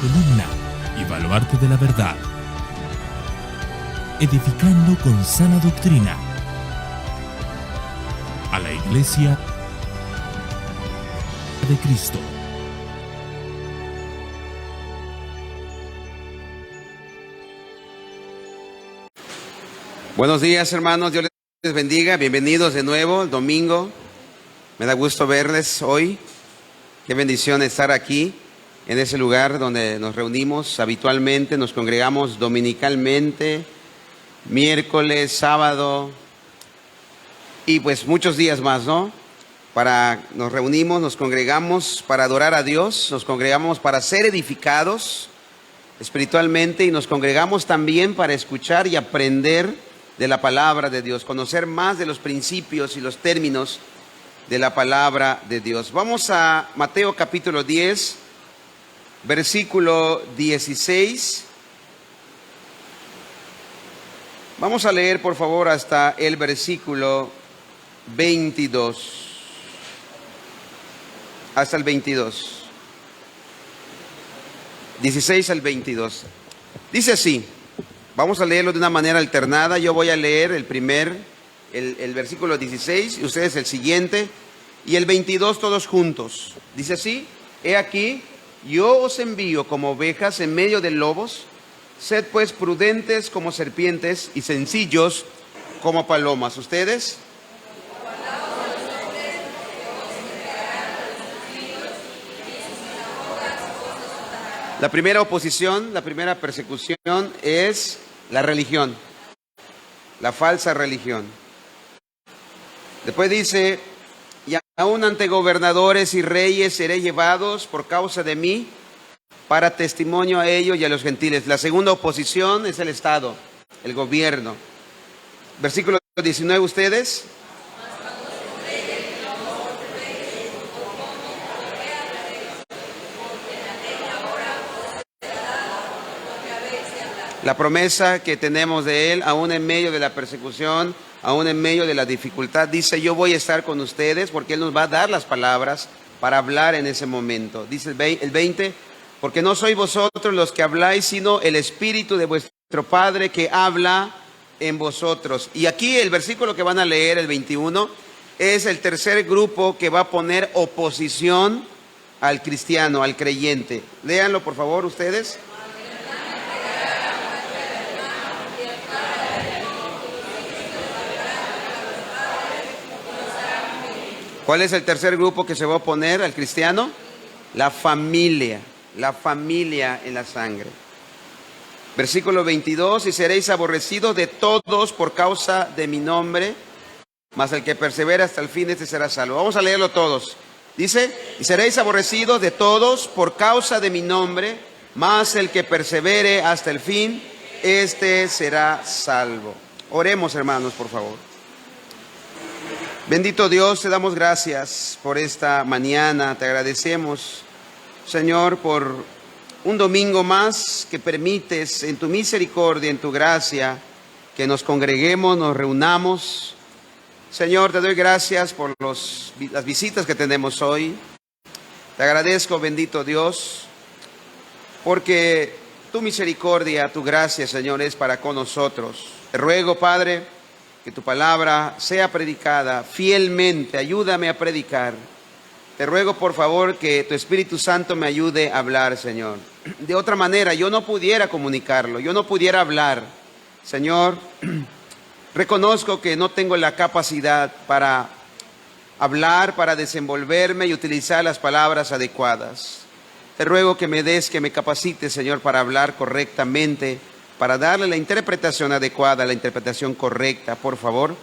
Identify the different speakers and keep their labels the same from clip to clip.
Speaker 1: columna y baluarte de la verdad, edificando con sana doctrina a la Iglesia de Cristo.
Speaker 2: Buenos días, hermanos, Dios les bendiga, bienvenidos de nuevo el domingo. Me da gusto verles hoy. Qué bendición estar aquí en ese lugar donde nos reunimos habitualmente, nos congregamos dominicalmente, miércoles, sábado y pues muchos días más, ¿no? Nos reunimos, nos congregamos para adorar a Dios, nos congregamos para ser edificados espiritualmente y nos congregamos también para escuchar y aprender de la palabra de Dios, conocer más de los principios y los términos de la palabra de Dios. Vamos a Mateo capítulo 10, versículo 16. Vamos a leer, por favor, hasta el versículo 22. Hasta el 22. 16 al 22. Dice así. Vamos a leerlo de una manera alternada. Yo voy a leer el versículo 16 y ustedes el siguiente. Y el 22 todos juntos. Dice así: He aquí, yo os envío como ovejas en medio de lobos. Sed pues prudentes como serpientes y sencillos como palomas. ¿Ustedes? La primera oposición, la primera persecución es la religión, la falsa religión. Después dice: y aún ante gobernadores y reyes seré llevados por causa de mí, para testimonio a ellos y a los gentiles. La segunda oposición es el Estado, el gobierno. Versículo 19, ¿ustedes? La promesa que tenemos de Él, aún en medio de la persecución, aún en medio de la dificultad, dice: yo voy a estar con ustedes, porque Él nos va a dar las palabras para hablar en ese momento. Dice el 20, porque no sois vosotros los que habláis, sino el Espíritu de vuestro Padre que habla en vosotros. Y aquí el versículo que van a leer, el 21, es el tercer grupo que va a poner oposición al cristiano, al creyente. Léanlo, por favor, ustedes. ¿Cuál es el tercer grupo que se va a oponer al cristiano? La familia en la sangre. Versículo 22, y seréis aborrecidos de todos por causa de mi nombre, mas el que persevera hasta el fin, este será salvo. Vamos a leerlo todos. Dice: y seréis aborrecidos de todos por causa de mi nombre, mas el que persevere hasta el fin, este será salvo. Oremos, hermanos, por favor. Bendito Dios, te damos gracias por esta mañana. Te agradecemos, Señor, por un domingo más que permites en tu misericordia, en tu gracia, que nos congreguemos, nos reunamos. Señor, te doy gracias por las visitas que tenemos hoy. Te agradezco, bendito Dios, porque tu misericordia, tu gracia, Señor, es para con nosotros. Te ruego, Padre, que tu palabra sea predicada fielmente. Ayúdame a predicar. Te ruego, por favor, que tu Espíritu Santo me ayude a hablar, Señor. De otra manera, yo no pudiera comunicarlo, yo no pudiera hablar. Señor, reconozco que no tengo la capacidad para hablar, para desenvolverme y utilizar las palabras adecuadas. Te ruego que me capacites, Señor, para hablar correctamente, para darle la interpretación adecuada, la interpretación correcta, por favor.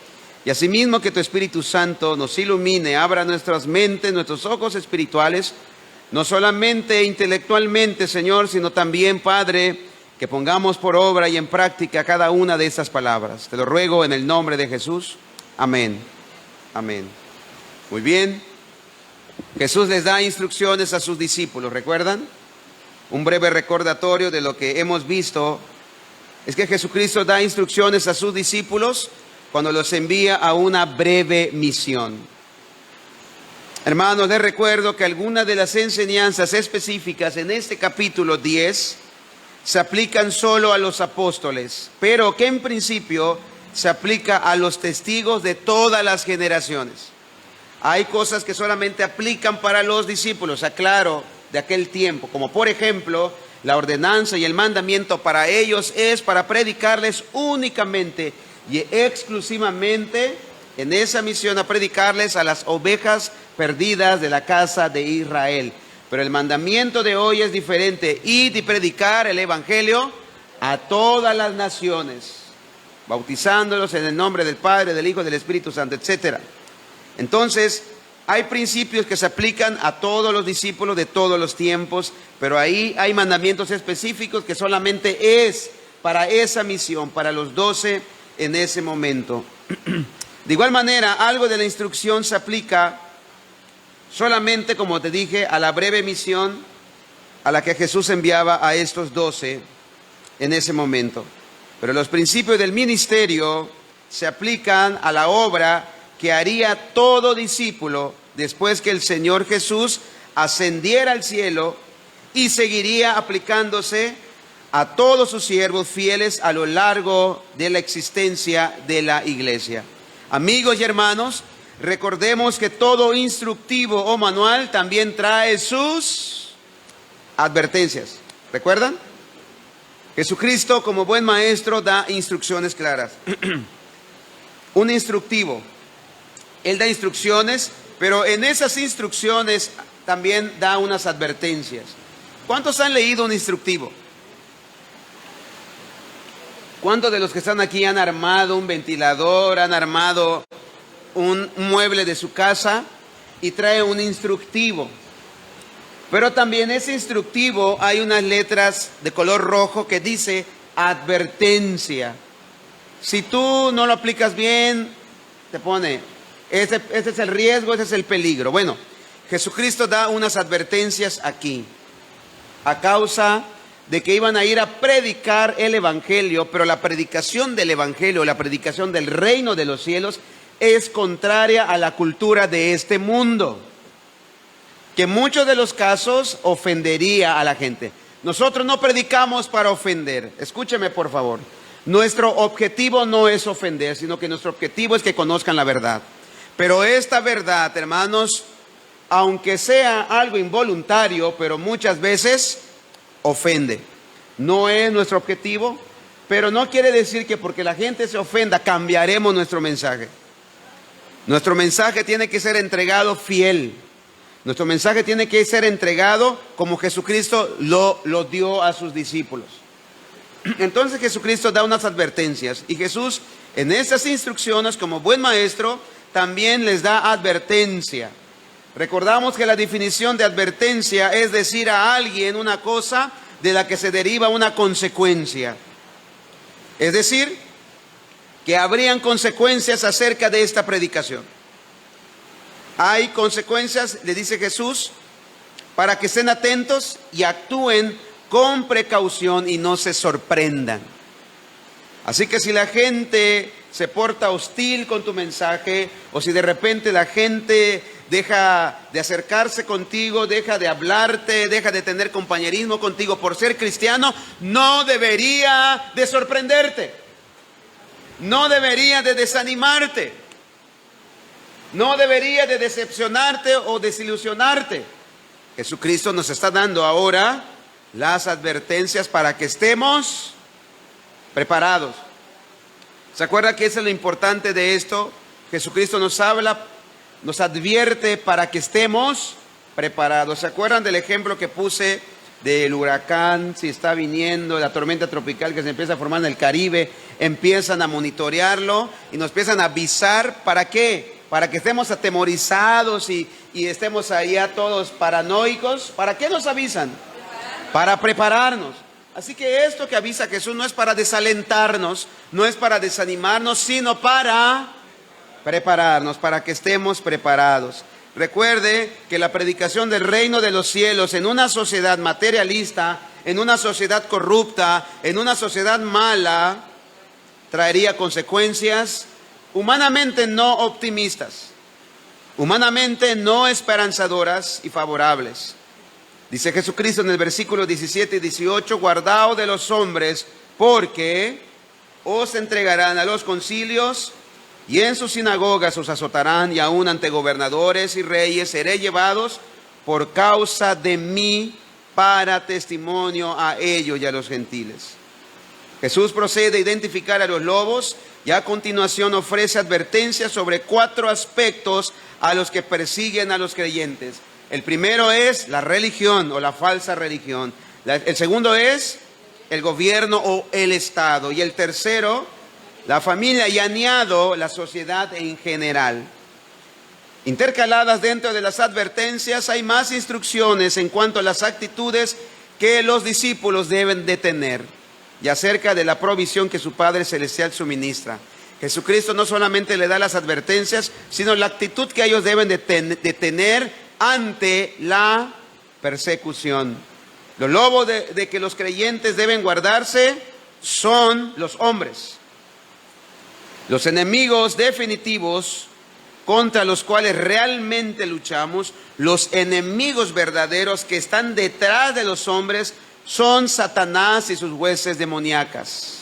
Speaker 2: Y asimismo que tu Espíritu Santo nos ilumine, abra nuestras mentes, nuestros ojos espirituales, no solamente intelectualmente, Señor, sino también, Padre, que pongamos por obra y en práctica cada una de estas palabras. Te lo ruego en el nombre de Jesús. Amén. Amén. Muy bien. Jesús les da instrucciones a sus discípulos, ¿recuerdan? Un breve recordatorio de lo que hemos visto es que Jesucristo da instrucciones a sus discípulos cuando los envía a una breve misión. Hermanos, les recuerdo que algunas de las enseñanzas específicas en este capítulo 10 se aplican solo a los apóstoles, pero que en principio se aplica a los testigos de todas las generaciones. Hay cosas que solamente aplican para los discípulos, aclaro, de aquel tiempo, como por ejemplo, la ordenanza y el mandamiento para ellos es para predicarles únicamente y exclusivamente en esa misión, a predicarles a las ovejas perdidas de la casa de Israel. Pero el mandamiento de hoy es diferente: id y predicar el evangelio a todas las naciones, bautizándolos en el nombre del Padre, del Hijo y del Espíritu Santo, etc. Entonces, hay principios que se aplican a todos los discípulos de todos los tiempos, pero ahí hay mandamientos específicos que solamente es para esa misión, para los 12 en ese momento. De igual manera, algo de la instrucción se aplica solamente, como te dije, a la breve misión a la que Jesús enviaba a estos 12 en ese momento. Pero los principios del ministerio se aplican a la obra que haría todo discípulo después que el Señor Jesús ascendiera al cielo, y seguiría aplicándose a todos sus siervos fieles a lo largo de la existencia de la iglesia. Amigos y hermanos, recordemos que todo instructivo o manual también trae sus advertencias. ¿Recuerdan? Jesucristo, como buen maestro, da instrucciones claras. Un instructivo, Él da instrucciones, pero en esas instrucciones también da unas advertencias. ¿Cuántos han leído un instructivo? ¿Cuántos de los que están aquí han armado un ventilador, han armado un mueble de su casa y trae un instructivo? Pero también ese instructivo hay unas letras de color rojo que dice advertencia. Si tú no lo aplicas bien, te pone, este es el riesgo, este es el peligro. Bueno, Jesucristo da unas advertencias aquí, a causa de que iban a ir a predicar el evangelio, pero la predicación del evangelio, la predicación del reino de los cielos, es contraria a la cultura de este mundo, que en muchos de los casos ofendería a la gente. Nosotros no predicamos para ofender. Escúcheme, por favor. Nuestro objetivo no es ofender, sino que nuestro objetivo es que conozcan la verdad. Pero esta verdad, hermanos, aunque sea algo involuntario, pero muchas veces ofende. No es nuestro objetivo, pero no quiere decir que porque la gente se ofenda cambiaremos nuestro mensaje. Nuestro mensaje tiene que ser entregado fiel. Nuestro mensaje tiene que ser entregado como Jesucristo lo dio a sus discípulos. Entonces Jesucristo da unas advertencias, y Jesús en esas instrucciones, como buen maestro, también les da advertencia. Recordamos que la definición de advertencia es decir a alguien una cosa de la que se deriva una consecuencia. Es decir, que habrían consecuencias acerca de esta predicación. Hay consecuencias, le dice Jesús, para que estén atentos y actúen con precaución y no se sorprendan. Así que si la gente se porta hostil con tu mensaje, o si de repente la gente deja de acercarse contigo, deja de hablarte, deja de tener compañerismo contigo por ser cristiano, no debería de sorprenderte, no debería de desanimarte, no debería de decepcionarte o desilusionarte. Jesucristo nos está dando ahora las advertencias para que estemos preparados. ¿Se acuerda que eso es lo importante de esto? Jesucristo nos habla, nos advierte para que estemos preparados. ¿Se acuerdan del ejemplo que puse del huracán? Si está viniendo la tormenta tropical que se empieza a formar en el Caribe, empiezan a monitorearlo y nos empiezan a avisar. ¿Para qué? Para que estemos atemorizados y estemos allá todos paranoicos. ¿Para qué nos avisan? Para prepararnos. Así que esto que avisa Jesús no es para desalentarnos, no es para desanimarnos, sino para prepararnos, para que estemos preparados. Recuerde que la predicación del reino de los cielos en una sociedad materialista, en una sociedad corrupta, en una sociedad mala, traería consecuencias humanamente no optimistas. humanamente no esperanzadoras y favorables. Dice Jesucristo en el versículo 17 y 18, guardaos de los hombres, porque os entregarán a los concilios, y en sus sinagogas os azotarán, y aun ante gobernadores y reyes seréis llevados por causa de mí, para testimonio a ellos y a los gentiles. Jesús procede a identificar a los lobos y a continuación ofrece advertencias sobre 4 aspectos a los que persiguen a los creyentes. El primero es la religión o la falsa religión. El segundo es el gobierno o el Estado. Y el tercero, la familia, y añado la sociedad en general. Intercaladas dentro de las advertencias hay más instrucciones en cuanto a las actitudes que los discípulos deben de tener y acerca de la provisión que su Padre Celestial suministra. Jesucristo no solamente le da las advertencias, sino la actitud que ellos deben de tener ante la persecución. Los lobos de que los creyentes deben guardarse son los hombres. Los enemigos definitivos contra los cuales realmente luchamos, los enemigos verdaderos que están detrás de los hombres, son Satanás y sus huestes demoníacas.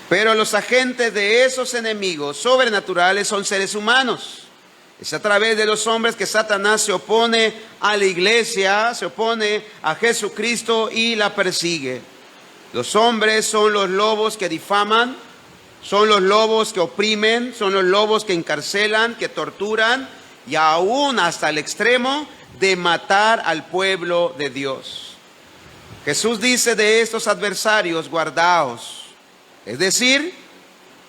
Speaker 2: Pero los agentes de esos enemigos sobrenaturales son seres humanos. Es a través de los hombres que Satanás se opone a la iglesia, se opone a Jesucristo y la persigue. Los hombres son los lobos que difaman, son los lobos que oprimen, son los lobos que encarcelan, que torturan y aún hasta el extremo de matar al pueblo de Dios. Jesús dice de estos adversarios, guardaos. Es decir,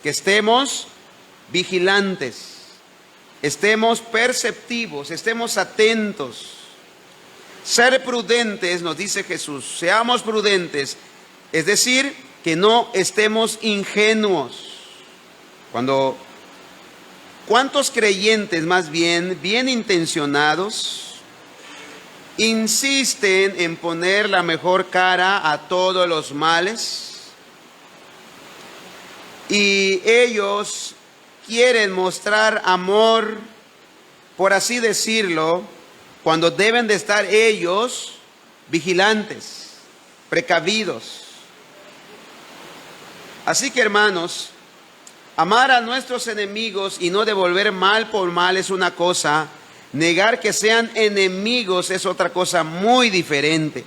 Speaker 2: que estemos vigilantes, estemos perceptivos, estemos atentos. Ser prudentes, nos dice Jesús, seamos prudentes, es decir, que no estemos ingenuos. ¿Cuántos creyentes más bien intencionados insisten en poner la mejor cara a todos los males? Y ellos quieren mostrar amor, por así decirlo, cuando deben de estar ellos vigilantes, precavidos. Así que, hermanos, amar a nuestros enemigos y no devolver mal por mal es una cosa, negar que sean enemigos es otra cosa muy diferente.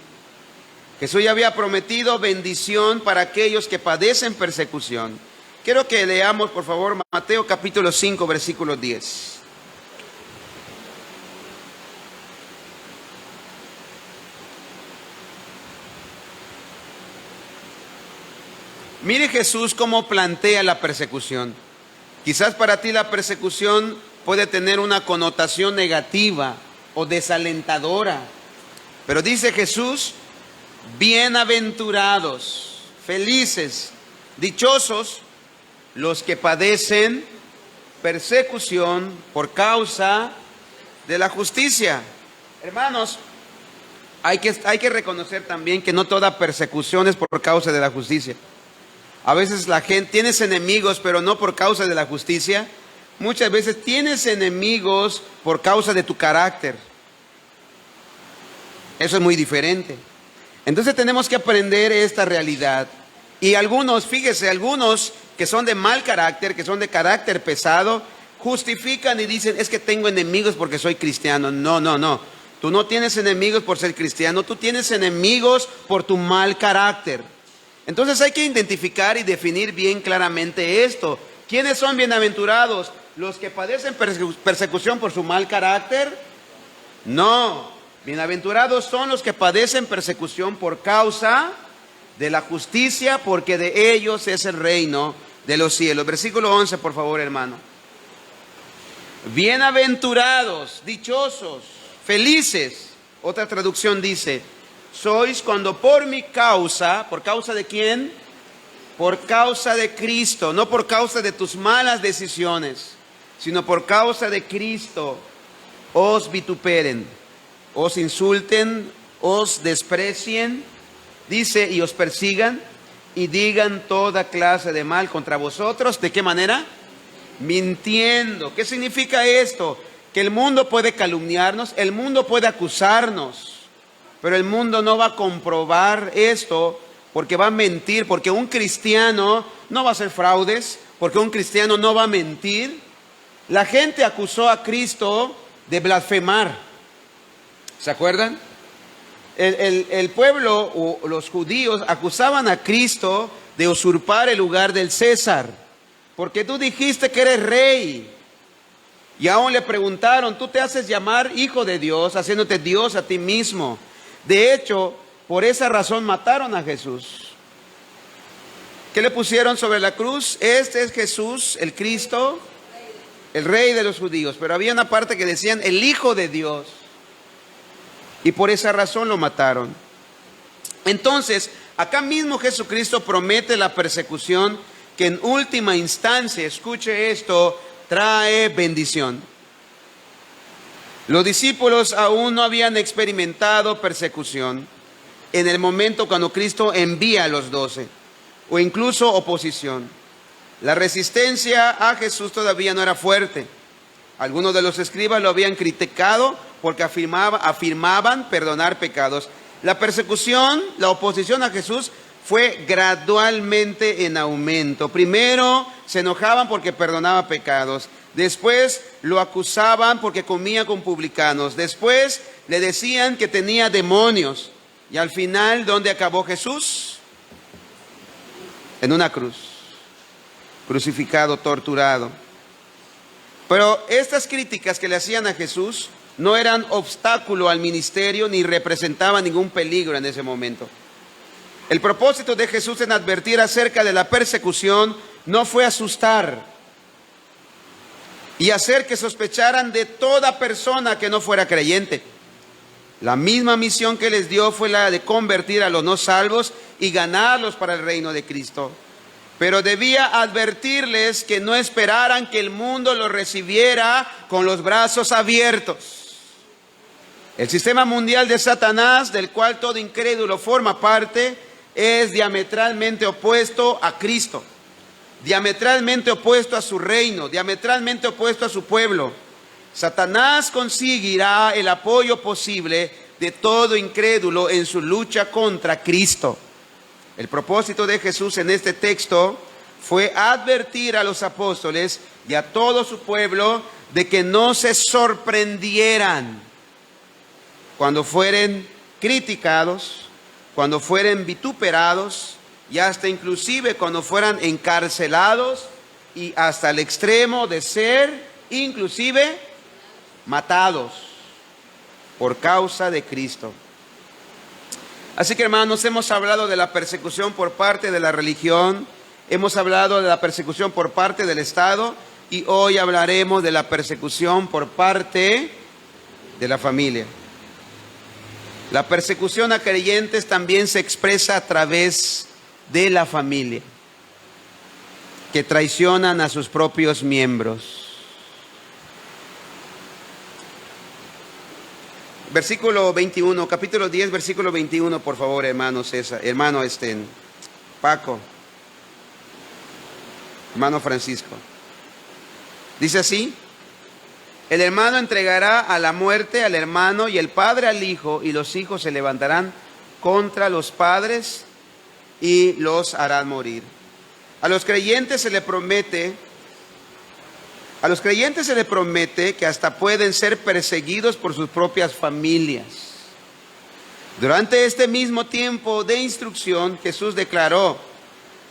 Speaker 2: Jesús ya había prometido bendición para aquellos que padecen persecución. Quiero que leamos, por favor, Mateo capítulo 5, versículo 10. Mire Jesús cómo plantea la persecución. Quizás para ti la persecución puede tener una connotación negativa o desalentadora. Pero dice Jesús, bienaventurados, felices, dichosos los que padecen persecución por causa de la justicia. Hermanos, hay que reconocer también que no toda persecución es por causa de la justicia. A veces la gente, tienes enemigos, pero no por causa de la justicia. Muchas veces tienes enemigos por causa de tu carácter. Eso es muy diferente. Entonces tenemos que aprender esta realidad. Y algunos, fíjese, algunos que son de mal carácter, que son de carácter pesado, justifican y dicen, es que tengo enemigos porque soy cristiano. No. Tú no tienes enemigos por ser cristiano, tú tienes enemigos por tu mal carácter. Entonces hay que identificar y definir bien claramente esto. ¿Quiénes son bienaventurados? ¿Los que padecen persecución por su mal carácter? No. Bienaventurados son los que padecen persecución por causa de la justicia, porque de ellos es el reino de los cielos. Versículo 11, por favor, hermano. Bienaventurados, dichosos, felices. Otra traducción dice, sois cuando por mi causa, ¿por causa de quién? Por causa de Cristo, no por causa de tus malas decisiones, sino por causa de Cristo, os vituperen, os insulten, os desprecien, dice, y os persigan y digan toda clase de mal contra vosotros. ¿De qué manera? mintiendo. ¿Qué significa esto? Que el mundo puede calumniarnos, el mundo puede acusarnos, pero el mundo no va a comprobar esto porque va a mentir, porque un cristiano no va a hacer fraudes, porque un cristiano no va a mentir. La gente acusó a Cristo de blasfemar. ¿Se acuerdan? El pueblo o los judíos acusaban a Cristo de usurpar el lugar del César, porque tú dijiste que eres rey. Y aún le preguntaron, tú te haces llamar hijo de Dios, haciéndote Dios a ti mismo. De hecho, por esa razón mataron a Jesús. ¿Qué le pusieron sobre la cruz? Este es Jesús, el Cristo, el rey de los judíos. Pero había una parte que decían el Hijo de Dios. Y por esa razón lo mataron. Entonces, acá mismo Jesucristo promete la persecución que en última instancia, escuche esto, trae bendición. Los discípulos aún no habían experimentado persecución en el momento cuando Cristo envía a los 12, o incluso oposición. La resistencia a Jesús todavía no era fuerte. Algunos de los escribas lo habían criticado porque afirmaban perdonar pecados. La persecución, la oposición a Jesús fue gradualmente en aumento. Primero se enojaban porque perdonaba pecados. Después lo acusaban porque comía con publicanos. Después le decían que tenía demonios. Y al final, ¿dónde acabó Jesús? En una cruz. Crucificado, torturado. Pero estas críticas que le hacían a Jesús no eran obstáculo al ministerio ni representaban ningún peligro en ese momento. El propósito de Jesús en advertir acerca de la persecución no fue asustar y hacer que sospecharan de toda persona que no fuera creyente. La misma misión que les dio fue la de convertir a los no salvos y ganarlos para el reino de Cristo. Pero debía advertirles que no esperaran que el mundo los recibiera con los brazos abiertos. El sistema mundial de Satanás, del cual todo incrédulo forma parte, es diametralmente opuesto a Cristo, diametralmente opuesto a su reino, diametralmente opuesto a su pueblo. Satanás conseguirá el apoyo posible de todo incrédulo en su lucha contra Cristo. El propósito de Jesús en este texto fue advertir a los apóstoles y a todo su pueblo de que no se sorprendieran cuando fueren criticados, cuando fueren vituperados y hasta inclusive cuando fueran encarcelados y hasta el extremo de ser inclusive matados por causa de Cristo. Así que, hermanos, hemos hablado de la persecución por parte de la religión, hemos hablado de la persecución por parte del Estado y hoy hablaremos de la persecución por parte de la familia. La persecución a creyentes también se expresa a través de la familia, que traicionan a sus propios miembros. Versículo 21, capítulo 10, versículo 21, por favor, hermano César, hermano Paco, hermano Francisco. Dice así: el hermano entregará a la muerte al hermano y el padre al hijo, y los hijos se levantarán contra los padres y los harán morir. A los creyentes se les promete que hasta pueden ser perseguidos por sus propias familias. Durante este mismo tiempo de instrucción, Jesús declaró,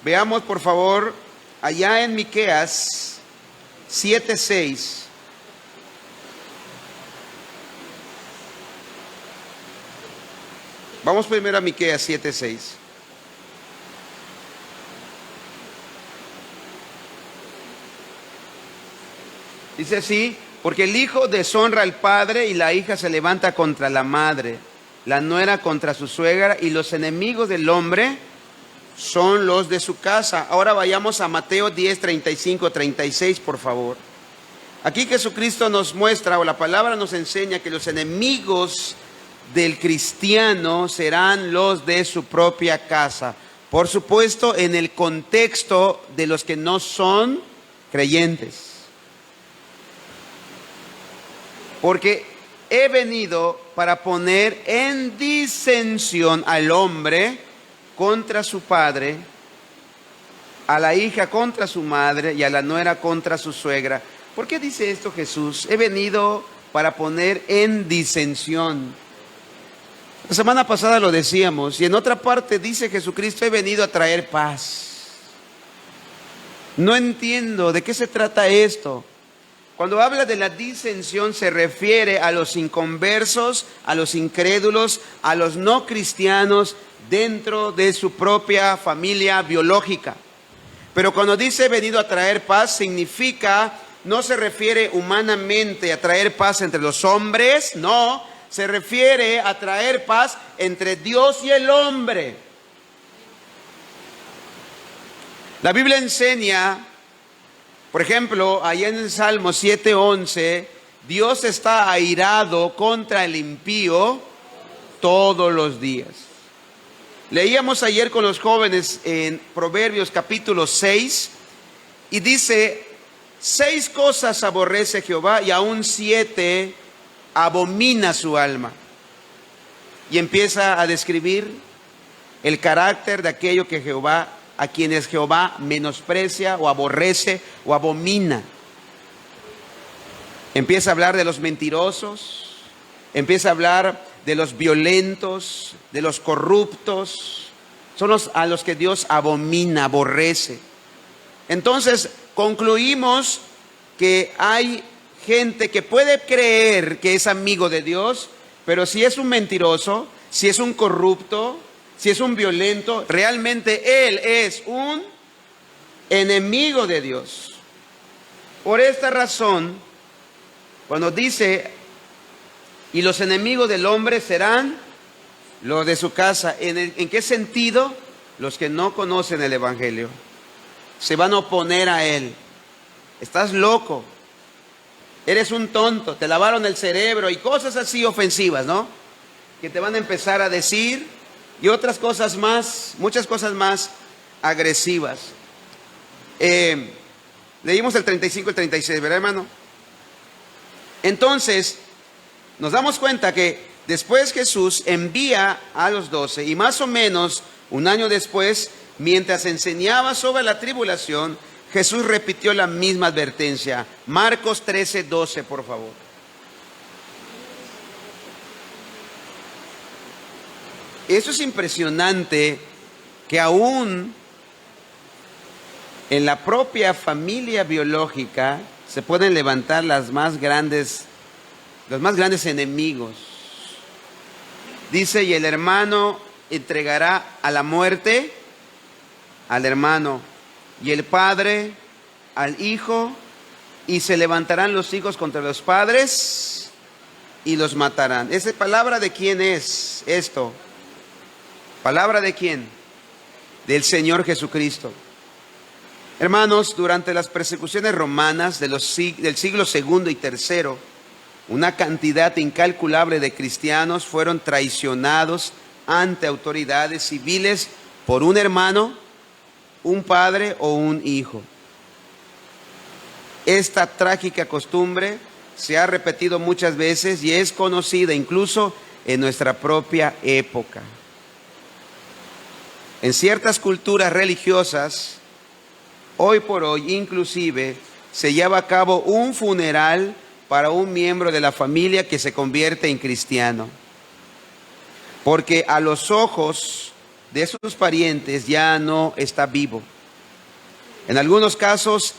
Speaker 2: veamos por favor, allá en Miqueas 7:6. Vamos primero a Miqueas 7:6. Dice así: porque el hijo deshonra al padre y la hija se levanta contra la madre, la nuera contra su suegra, y los enemigos del hombre son los de su casa. Ahora vayamos a Mateo 10, 35, 36, por favor. Aquí Jesucristo nos muestra, o la palabra nos enseña, que los enemigos del cristiano serán los de su propia casa. Por supuesto, en el contexto de los que no son creyentes. Porque he venido para poner en disensión al hombre contra su padre, a la hija contra su madre y a la nuera contra su suegra. ¿Por qué dice esto Jesús? He venido para poner en disensión. La semana pasada lo decíamos, y en otra parte dice Jesucristo: he venido a traer paz. No entiendo de qué se trata esto. Cuando habla de la disensión se refiere a los inconversos, a los incrédulos, a los no cristianos dentro de su propia familia biológica. Pero cuando dice he venido a traer paz, significa, no se refiere humanamente a traer paz entre los hombres, no, se refiere a traer paz entre Dios y el hombre. La Biblia enseña, por ejemplo, allá en el Salmo 7:11, Dios está airado contra el impío todos los días. Leíamos ayer con los jóvenes en Proverbios capítulo 6 y dice: 6 cosas aborrece Jehová y aún 7 abomina su alma. Y empieza a describir el carácter de aquello que Jehová, a quienes Jehová menosprecia o aborrece o abomina. Empieza a hablar de los mentirosos, empieza a hablar de los violentos, de los corruptos. Son a los que Dios abomina, aborrece. Entonces concluimos que hay gente que puede creer que es amigo de Dios, pero si es un mentiroso, si es un corrupto, si es un violento, realmente él es un enemigo de Dios. Por esta razón, cuando dice: y los enemigos del hombre serán los de su casa, ¿en qué sentido? Los que no conocen el Evangelio se van a oponer a él. Estás loco, eres un tonto, te lavaron el cerebro y cosas así ofensivas, ¿no? Que te van a empezar a decir, y otras cosas más, muchas cosas más agresivas. Leímos el 35 y el 36, ¿verdad, hermano? Entonces nos damos cuenta que después Jesús envía a los 12 y más o menos un año después, mientras enseñaba sobre la tribulación, Jesús repitió la misma advertencia. Marcos 13:12, por favor. Eso es impresionante, que aún en la propia familia biológica se pueden levantar los más grandes enemigos. Dice: y el hermano entregará a la muerte al hermano, y el padre al hijo, y se levantarán los hijos contra los padres y los matarán. ¿Esa palabra de quién es esto? ¿Palabra de quién? Del Señor Jesucristo. Hermanos, durante las persecuciones romanas del siglo II y III, una cantidad incalculable de cristianos fueron traicionados ante autoridades civiles por un hermano, un padre o un hijo. Esta trágica costumbre se ha repetido muchas veces y es conocida incluso en nuestra propia época. En ciertas culturas religiosas, hoy por hoy inclusive, se lleva a cabo un funeral para un miembro de la familia que se convierte en cristiano, porque a los ojos de sus parientes ya no está vivo. En algunos casos,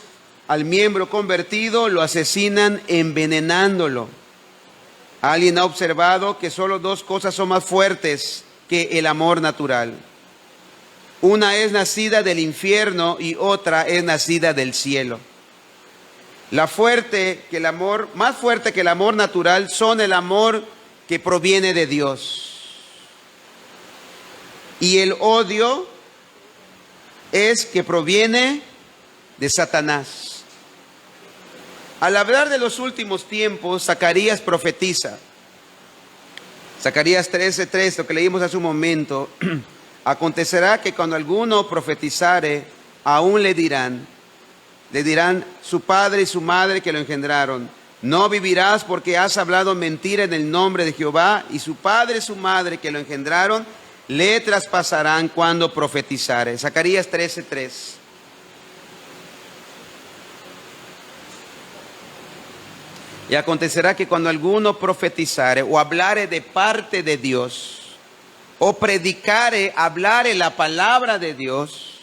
Speaker 2: al miembro convertido lo asesinan envenenándolo. Alguien ha observado que solo 2 cosas son más fuertes que el amor natural. Una es nacida del infierno y otra es nacida del cielo. Más fuerte que el amor natural son el amor que proviene de Dios. Y el odio es que proviene de Satanás. Al hablar de los últimos tiempos, Zacarías profetiza. Zacarías 13:3, lo que leímos hace un momento. Acontecerá que cuando alguno profetizare, aún le dirán su padre y su madre que lo engendraron: No vivirás porque has hablado mentira en el nombre de Jehová, y su padre y su madre que lo engendraron le traspasarán cuando profetizare. Zacarías 13:3. Y acontecerá que cuando alguno profetizare o hablare de parte de Dios, o predicare, hablare la palabra de Dios,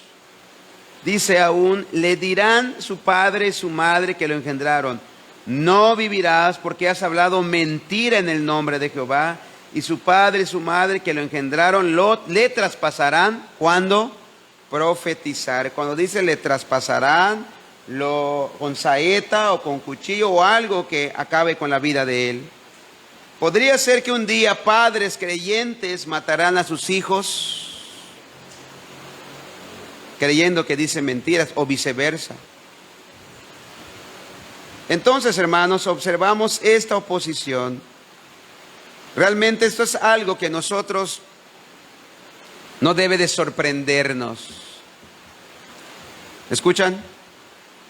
Speaker 2: dice aún, le dirán su padre y su madre que lo engendraron: no vivirás porque has hablado mentira en el nombre de Jehová, y su padre y su madre que lo engendraron le traspasarán cuando profetizar. Cuando dice le traspasarán, con saeta o con cuchillo o algo que acabe con la vida de él. Podría ser que un día padres creyentes matarán a sus hijos creyendo que dicen mentiras, o viceversa. Entonces, hermanos, observamos esta oposición. Realmente esto es algo que nosotros no debe de sorprendernos. ¿Escuchan?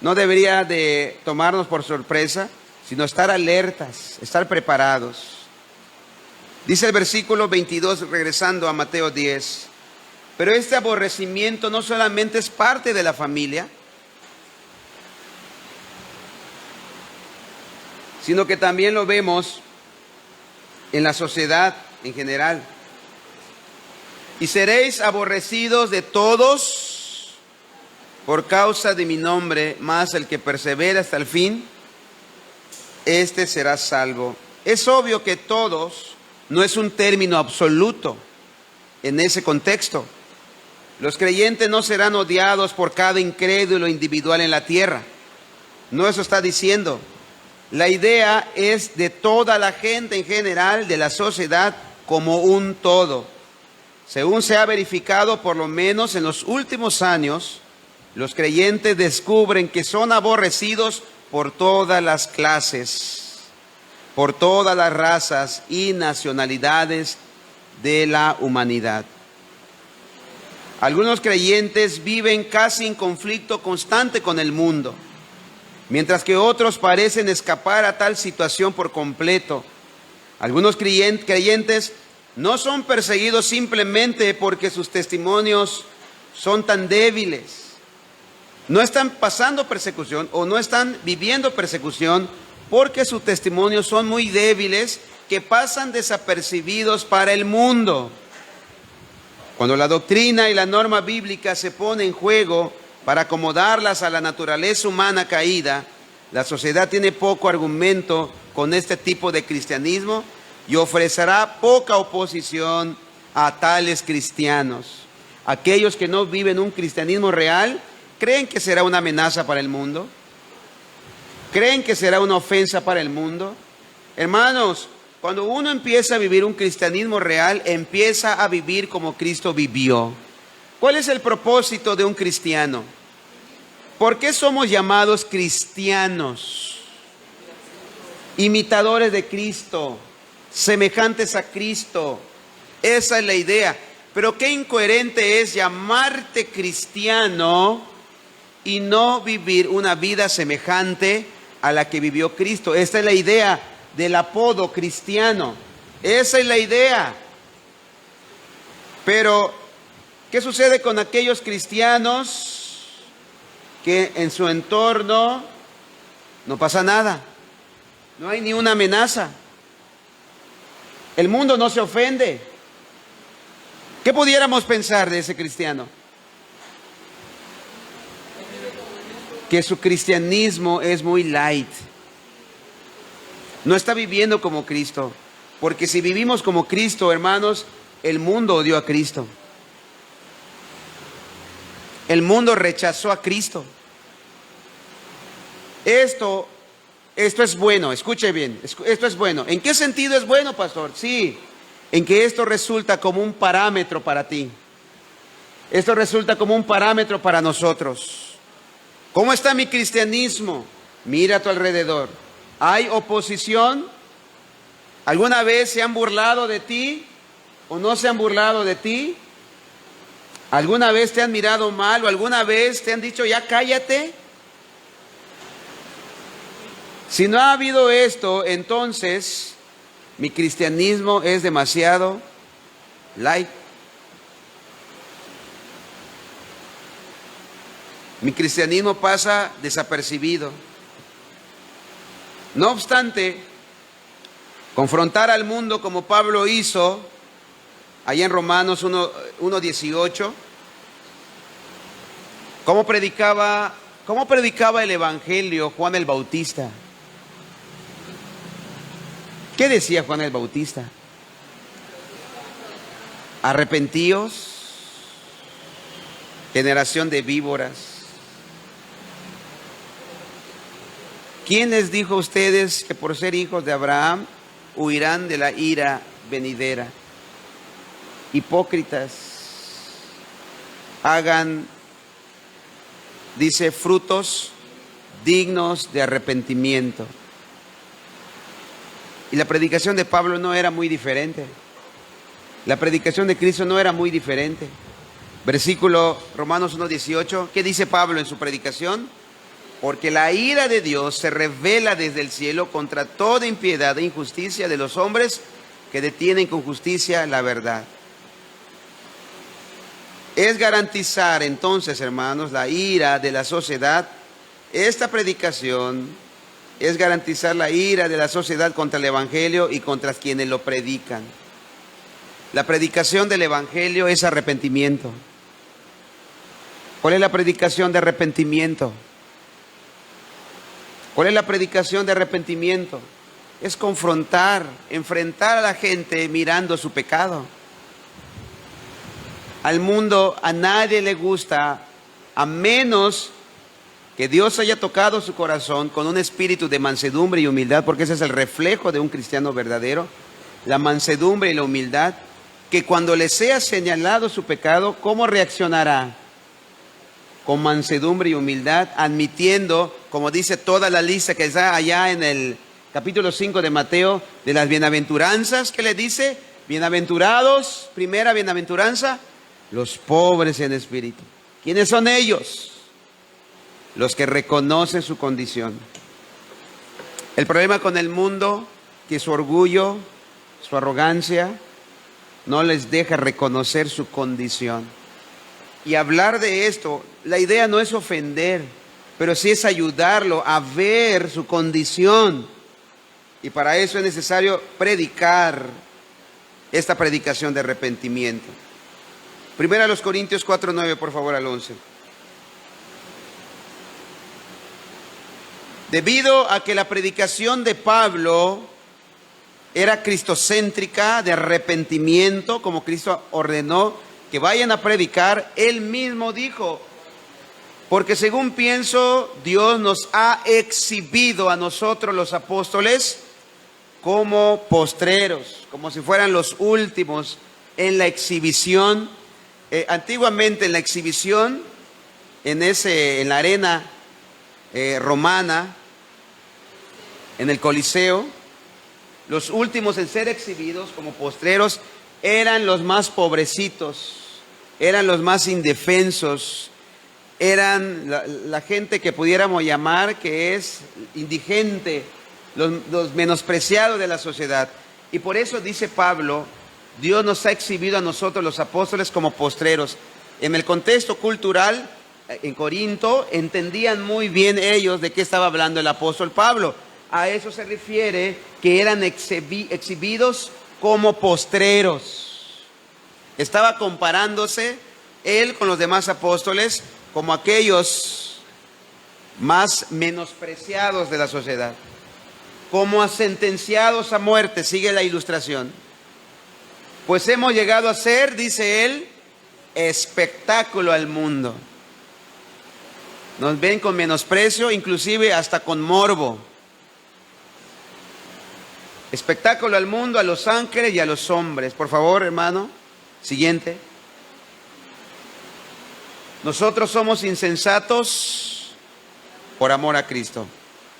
Speaker 2: No debería de tomarnos por sorpresa, sino estar alertas, estar preparados. Dice el versículo 22, regresando a Mateo 10, pero este aborrecimiento no solamente es parte de la familia, sino que también lo vemos en la sociedad en general. Y seréis aborrecidos de todos por causa de mi nombre, mas el que persevera hasta el fin, este será salvo. Es obvio que todos no es un término absoluto en ese contexto. Los creyentes no serán odiados por cada incrédulo individual en la tierra. No eso está diciendo. La idea es de toda la gente en general, de la sociedad como un todo. Según se ha verificado, por lo menos en los últimos años, los creyentes descubren que son aborrecidos por todas las clases, por todas las razas y nacionalidades de la humanidad. Algunos creyentes viven casi en conflicto constante con el mundo, mientras que otros parecen escapar a tal situación por completo. Algunos creyentes no son perseguidos simplemente porque sus testimonios son tan débiles. No están pasando persecución o no están viviendo persecución porque sus testimonios son muy débiles, que pasan desapercibidos para el mundo. Cuando la doctrina y la norma bíblica se ponen en juego para acomodarlas a la naturaleza humana caída, la sociedad tiene poco argumento con este tipo de cristianismo y ofrecerá poca oposición a tales cristianos. Aquellos que no viven un cristianismo real, ¿creen que será una amenaza para el mundo? ¿Creen que será una ofensa para el mundo? Hermanos, cuando uno empieza a vivir un cristianismo real, empieza a vivir como Cristo vivió. ¿Cuál es el propósito de un cristiano? ¿Por qué somos llamados cristianos? Imitadores de Cristo, semejantes a Cristo. Esa es la idea. Pero qué incoherente es llamarte cristiano y no vivir una vida semejante a la que vivió Cristo. Esta es la idea del apodo cristiano. Esa es la idea. Pero, ¿qué sucede con aquellos cristianos que en su entorno no pasa nada? No hay ni una amenaza. El mundo no se ofende. ¿Qué pudiéramos pensar de ese cristiano? Que su cristianismo es muy light. No está viviendo como Cristo. Porque si vivimos como Cristo, hermanos, el mundo odió a Cristo. El mundo rechazó a Cristo. Esto es bueno, escuche bien, esto es bueno. ¿En qué sentido es bueno, pastor? Sí, en que esto resulta como un parámetro para ti. Esto resulta como un parámetro para nosotros. ¿Cómo está mi cristianismo? Mira a tu alrededor. ¿Hay oposición? ¿Alguna vez se han burlado de ti o no se han burlado de ti? ¿Alguna vez te han mirado mal o alguna vez te han dicho ya cállate? Si no ha habido esto, entonces mi cristianismo es demasiado light. Mi cristianismo pasa desapercibido. No obstante, confrontar al mundo como Pablo hizo allá en Romanos 1:18, ¿cómo predicaba el Evangelio Juan el Bautista? ¿Qué decía Juan el Bautista? Arrepentíos, generación de víboras. ¿Quién les dijo a ustedes que por ser hijos de Abraham huirán de la ira venidera? Hipócritas, hagan, dice, frutos dignos de arrepentimiento. Y la predicación de Pablo no era muy diferente. La predicación de Cristo no era muy diferente. Versículo Romanos 1:18, ¿qué dice Pablo en su predicación? Porque la ira de Dios se revela desde el cielo contra toda impiedad e injusticia de los hombres que detienen con justicia la verdad. Es garantizar entonces, hermanos, la ira de la sociedad. Esta predicación es garantizar la ira de la sociedad contra el Evangelio y contra quienes lo predican. La predicación del Evangelio es arrepentimiento. ¿Cuál es la predicación de arrepentimiento? ¿Cuál es la predicación de arrepentimiento? Es confrontar, enfrentar a la gente mirando su pecado. Al mundo, a nadie le gusta, a menos que Dios haya tocado su corazón con un espíritu de mansedumbre y humildad, porque ese es el reflejo de un cristiano verdadero, la mansedumbre y la humildad, que cuando le sea señalado su pecado, ¿cómo reaccionará? Con mansedumbre y humildad, admitiendo, como dice toda la lista que está allá en el capítulo 5 de Mateo, de las bienaventuranzas, que le dice, bienaventurados, primera bienaventuranza, los pobres en espíritu. ¿Quiénes son ellos? Los que reconocen su condición. El problema con el mundo, que su orgullo, su arrogancia, no les deja reconocer su condición. Y hablar de esto, la idea no es ofender, pero sí es ayudarlo a ver su condición. Y para eso es necesario predicar esta predicación de arrepentimiento. Primera a los Corintios 4:9, por favor, al 11. Debido a que la predicación de Pablo era cristocéntrica, de arrepentimiento, como Cristo ordenó que vayan a predicar, él mismo dijo, porque según pienso, Dios nos ha exhibido a nosotros los apóstoles como postreros, como si fueran los últimos en la exhibición. Antiguamente en la exhibición, en la arena romana, en el Coliseo, los últimos en ser exhibidos como postreros eran los más pobrecitos, eran los más indefensos, eran la gente que pudiéramos llamar que es indigente, los menospreciados de la sociedad. Y por eso dice Pablo, Dios nos ha exhibido a nosotros los apóstoles como postreros. En el contexto cultural, en Corinto, entendían muy bien ellos de qué estaba hablando el apóstol Pablo. A eso se refiere que eran exhibidos como postreros. Estaba comparándose él con los demás apóstoles como aquellos más menospreciados de la sociedad, como sentenciados a muerte, sigue la ilustración. Pues hemos llegado a ser, dice él, espectáculo al mundo. Nos ven con menosprecio, inclusive hasta con morbo. Espectáculo al mundo, a los ángeles y a los hombres. Por favor, hermano, siguiente. Nosotros somos insensatos por amor a Cristo.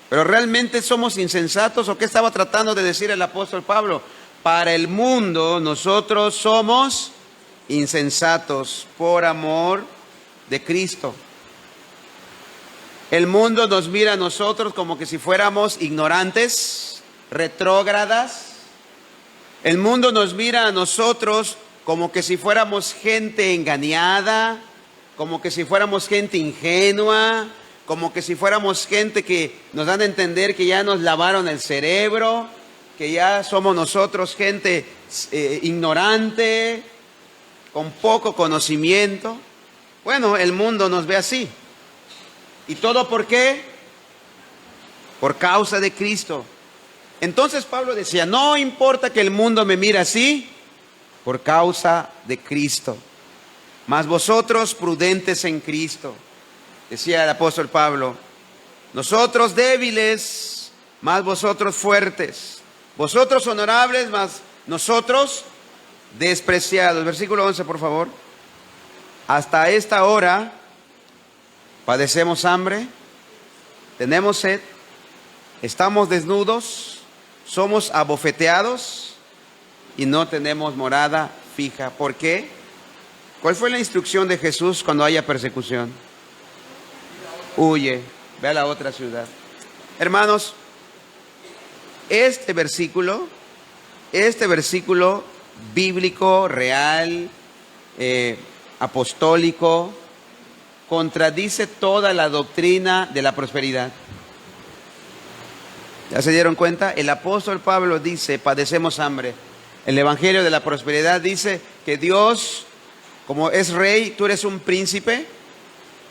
Speaker 2: Pero ¿realmente somos insensatos o qué estaba tratando de decir el apóstol Pablo? Para el mundo nosotros somos insensatos por amor de Cristo. El mundo nos mira a nosotros como que si fuéramos ignorantes, retrógradas. El mundo nos mira a nosotros como que si fuéramos gente engañada, como que si fuéramos gente ingenua, como que si fuéramos gente que nos dan a entender que ya nos lavaron el cerebro, que ya somos nosotros gente ignorante, con poco conocimiento. Bueno, el mundo nos ve así. ¿Y todo por qué? Por causa de Cristo. Entonces Pablo decía, no importa que el mundo me mire así, por causa de Cristo. Mas vosotros prudentes en Cristo, decía el apóstol Pablo, nosotros débiles, mas vosotros fuertes, vosotros honorables, mas nosotros despreciados. Versículo 11, por favor. Hasta esta hora padecemos hambre, tenemos sed, estamos desnudos, somos abofeteados y no tenemos morada fija. ¿Por qué? ¿Cuál fue la instrucción de Jesús cuando haya persecución? Huye, ve a la otra ciudad. Hermanos, este versículo bíblico, real, apostólico, contradice toda la doctrina de la prosperidad. ¿Ya se dieron cuenta? El apóstol Pablo dice, padecemos hambre. El evangelio de la prosperidad dice que Dios, como es rey, tú eres un príncipe,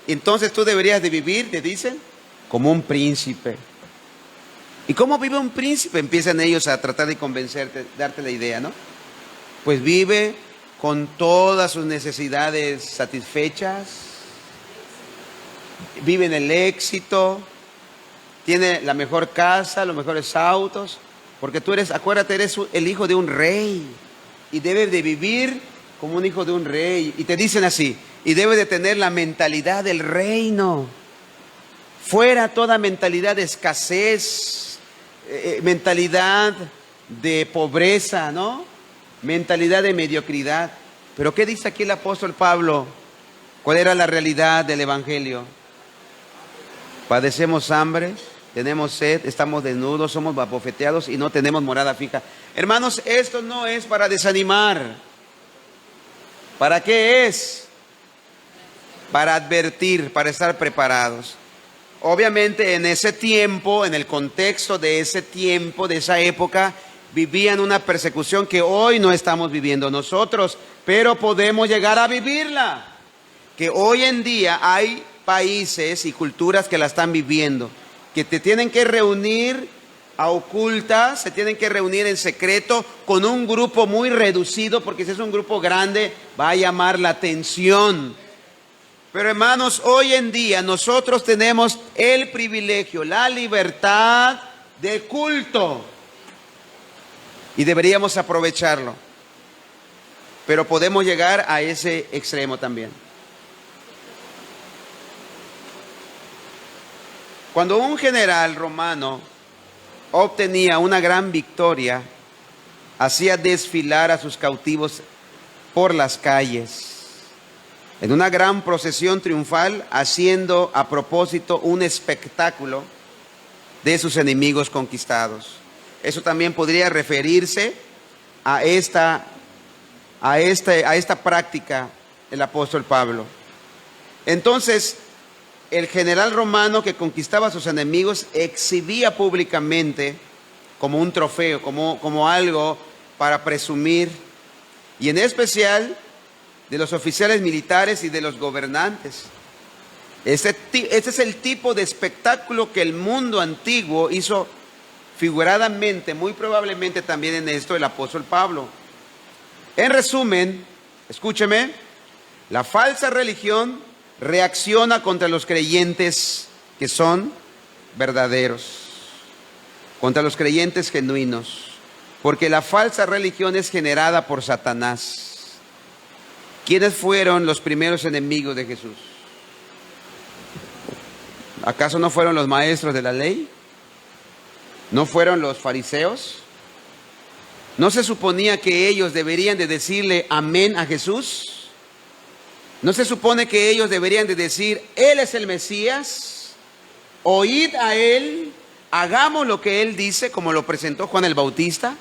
Speaker 2: entonces tú deberías de vivir, te dicen, como un príncipe. ¿Y cómo vive un príncipe? Empiezan ellos a tratar de convencerte, darte la idea, ¿no? Pues vive con todas sus necesidades satisfechas, vive en el éxito, tiene la mejor casa, los mejores autos, porque tú eres, acuérdate, eres el hijo de un rey y debes de vivir como un hijo de un rey. Y te dicen así, y debes de tener la mentalidad del reino, fuera toda mentalidad de escasez, mentalidad de pobreza, ¿no? Mentalidad de mediocridad. Pero ¿qué dice aquí el apóstol Pablo? ¿Cuál era la realidad del evangelio? Padecemos hambre, tenemos sed, estamos desnudos, somos abofeteados y no tenemos morada fija. Hermanos, esto no es para desanimar. ¿Para qué es? Para advertir, para estar preparados. Obviamente en ese tiempo, en el contexto de ese tiempo, de esa época, vivían una persecución que hoy no estamos viviendo nosotros, pero podemos llegar a vivirla. Que hoy en día hay países y culturas que la están viviendo, que te tienen que reunir a ocultas, se tienen que reunir en secreto con un grupo muy reducido, porque si es un grupo grande va a llamar la atención. Pero hermanos, hoy en día nosotros tenemos el privilegio, la libertad de culto y deberíamos aprovecharlo. Pero podemos llegar a ese extremo también. Cuando un general romano obtenía una gran victoria, hacía desfilar a sus cautivos por las calles, en una gran procesión triunfal, haciendo a propósito un espectáculo de sus enemigos conquistados. Eso también podría referirse a esta práctica del apóstol Pablo. Entonces, el general romano que conquistaba a sus enemigos exhibía públicamente como un trofeo, como algo para presumir, y en especial de los oficiales militares y de los gobernantes. Este es el tipo de espectáculo que el mundo antiguo hizo figuradamente, muy probablemente también en esto el apóstol Pablo. En resumen, escúcheme, la falsa religión reacciona contra los creyentes que son verdaderos, contra los creyentes genuinos, porque la falsa religión es generada por Satanás. ¿Quiénes fueron los primeros enemigos de Jesús? ¿Acaso no fueron los maestros de la ley? ¿No fueron los fariseos? ¿No se suponía que ellos deberían de decirle amén a Jesús? ¿No se supone que ellos deberían de decir, Él es el Mesías? oíd a Él, hagamos lo que Él dice, como lo presentó Juan el Bautista.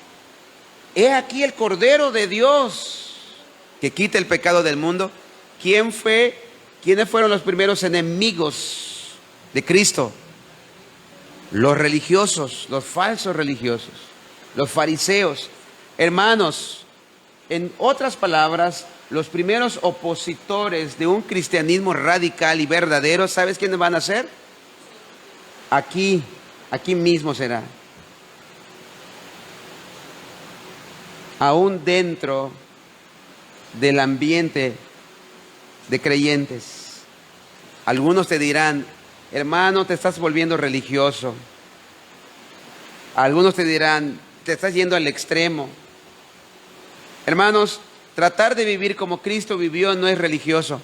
Speaker 2: He aquí el Cordero de Dios que quita el pecado del mundo. ¿Quiénes fueron los primeros enemigos de Cristo? Los religiosos, los falsos religiosos, los fariseos. Hermanos, en otras palabras, los primeros opositores de un cristianismo radical y verdadero, ¿sabes quiénes van a ser? Aquí mismo será. Aún dentro del ambiente de creyentes. Algunos te dirán, hermano, te estás volviendo religioso. Algunos te dirán, te estás yendo al extremo. Hermanos, tratar de vivir como Cristo vivió no es religioso.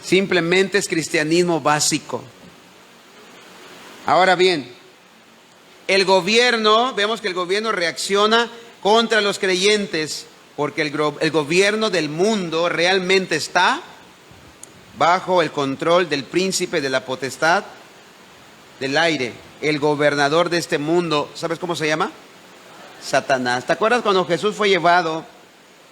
Speaker 2: Simplemente es cristianismo básico. Ahora bien, vemos que el gobierno reacciona contra los creyentes, porque el gobierno del mundo realmente está bajo el control del príncipe de la potestad del aire, el gobernador de este mundo. ¿Sabes cómo se llama? Satanás. ¿Te acuerdas cuando Jesús fue llevado,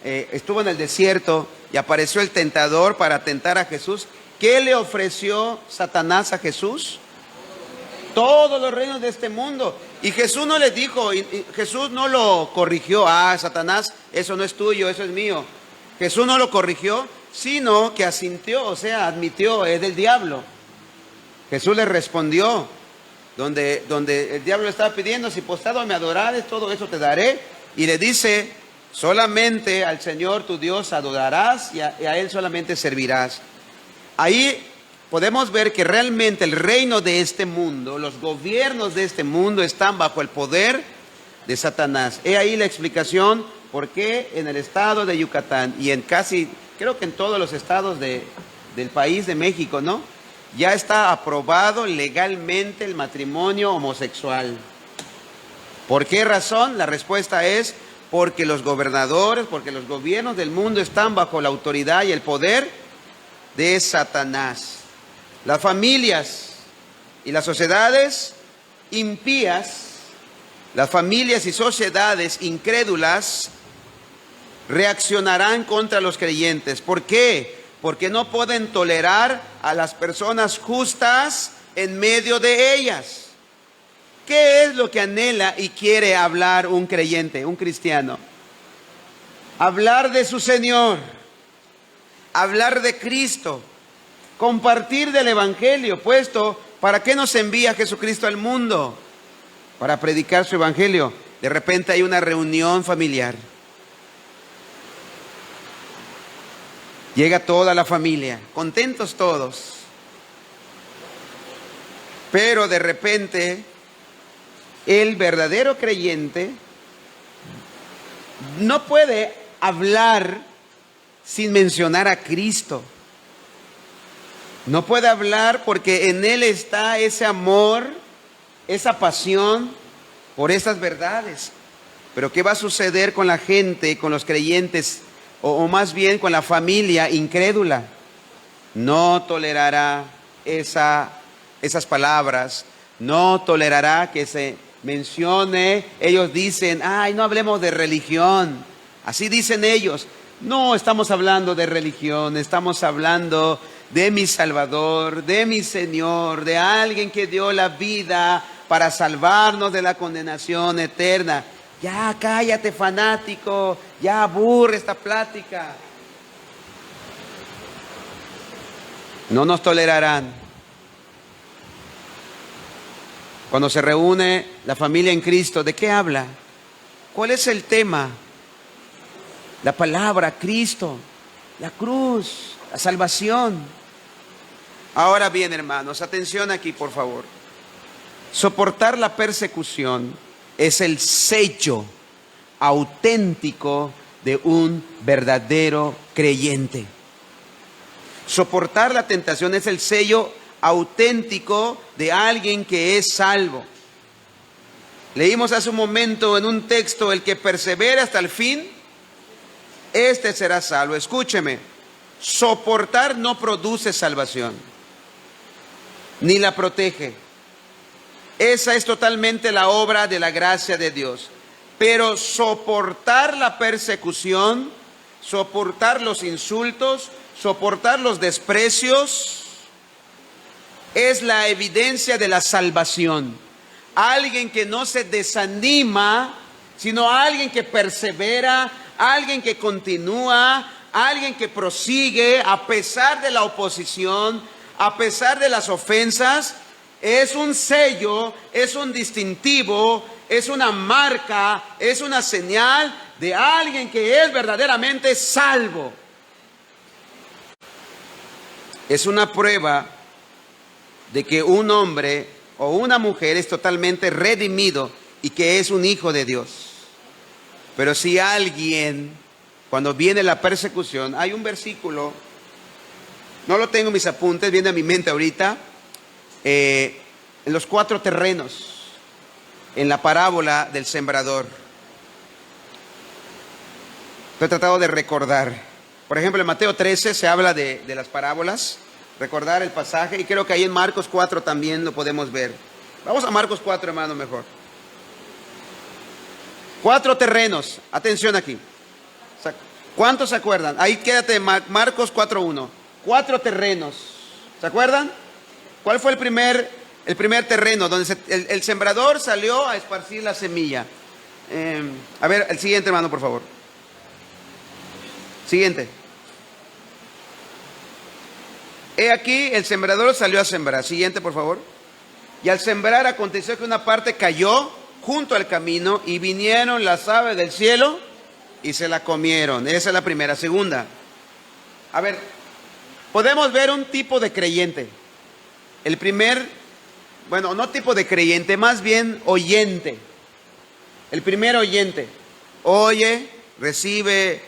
Speaker 2: estuvo en el desierto y apareció el tentador para tentar a Jesús? ¿Qué le ofreció Satanás a Jesús? Todos los reinos de este mundo. Y Jesús no les dijo, Jesús no lo corrigió, Satanás, eso no es tuyo, eso es mío. Jesús no lo corrigió, sino que asintió, o sea, admitió, es del diablo. Jesús le respondió, donde el diablo le estaba pidiendo, si postrado me adorares, todo eso te daré. Y le dice, solamente al Señor tu Dios adorarás y a Él solamente servirás. Ahí podemos ver que realmente el reino de este mundo, los gobiernos de este mundo están bajo el poder de Satanás. He ahí la explicación por qué en el estado de Yucatán y creo que en todos los estados del país de México, ¿no? Ya está aprobado legalmente el matrimonio homosexual. ¿Por qué razón? La respuesta es porque los gobernadores, porque los gobiernos del mundo están bajo la autoridad y el poder de Satanás. Las familias y las sociedades impías, las familias y sociedades incrédulas reaccionarán contra los creyentes. ¿Por qué? Porque no pueden tolerar a las personas justas en medio de ellas. ¿Qué es lo que anhela y quiere hablar un creyente, un cristiano? Hablar de su Señor, hablar de Cristo, compartir del Evangelio, puesto, ¿para qué nos envía Jesucristo al mundo? Para predicar su Evangelio. De repente hay una reunión familiar. Llega toda la familia, contentos todos. Pero de repente, el verdadero creyente no puede hablar sin mencionar a Cristo. No puede hablar porque en Él está ese amor, esa pasión por esas verdades. Pero ¿qué va a suceder con la gente, con los creyentes, o más bien con la familia incrédula? No tolerará esas palabras, no tolerará que se mencione. Ellos dicen, no hablemos de religión. Así dicen ellos. No estamos hablando de religión, estamos hablando de mi Salvador, de mi Señor, de alguien que dio la vida para salvarnos de la condenación eterna. Ya cállate, fanático, ya aburre esta plática. No nos tolerarán. Cuando se reúne la familia en Cristo, ¿de qué habla? ¿Cuál es el tema? La palabra, Cristo, la cruz, la salvación. Ahora bien, hermanos, atención aquí, por favor. Soportar la persecución es el sello auténtico de un verdadero creyente. Soportar la tentación es el sello auténtico de alguien que es salvo. Leímos hace un momento en un texto, el que persevera hasta el fin, este será salvo. Escúcheme, soportar no produce salvación. ni la protege. Esa es totalmente la obra de la gracia de Dios. Pero soportar la persecución, soportar los insultos, soportar los desprecios, es la evidencia de la salvación. Alguien que no se desanima, sino alguien que persevera, alguien que continúa, alguien que prosigue a pesar de la oposición, a pesar de las ofensas. Es un sello, es un distintivo, es una marca, es una señal de alguien que es verdaderamente salvo. Es una prueba de que un hombre o una mujer es totalmente redimido y que es un hijo de Dios. Pero si alguien, cuando viene la persecución, hay un versículo, no lo tengo en mis apuntes, viene a mi mente ahorita, en los 4 terrenos, en la parábola del sembrador. He tratado de recordar. Por ejemplo, en Mateo 13 se habla de las parábolas, recordar el pasaje, y creo que ahí en Marcos 4 también lo podemos ver. Vamos a Marcos 4, hermano, mejor. 4 terrenos, atención aquí. ¿Cuántos se acuerdan? Ahí quédate, Marcos 4:1. 4 terrenos, ¿se acuerdan? ¿Cuál fue el primer terreno? Donde el sembrador salió a esparcir la semilla. A ver, el siguiente, hermano, por favor. Siguiente. He aquí, el sembrador salió a sembrar. Siguiente, por favor. Y al sembrar aconteció que una parte cayó junto al camino y vinieron las aves del cielo y se la comieron. Esa es la primera. Segunda. A ver, podemos ver un tipo de creyente. El primer, bueno, no tipo de creyente, más bien oyente. El primer oyente. Oye, recibe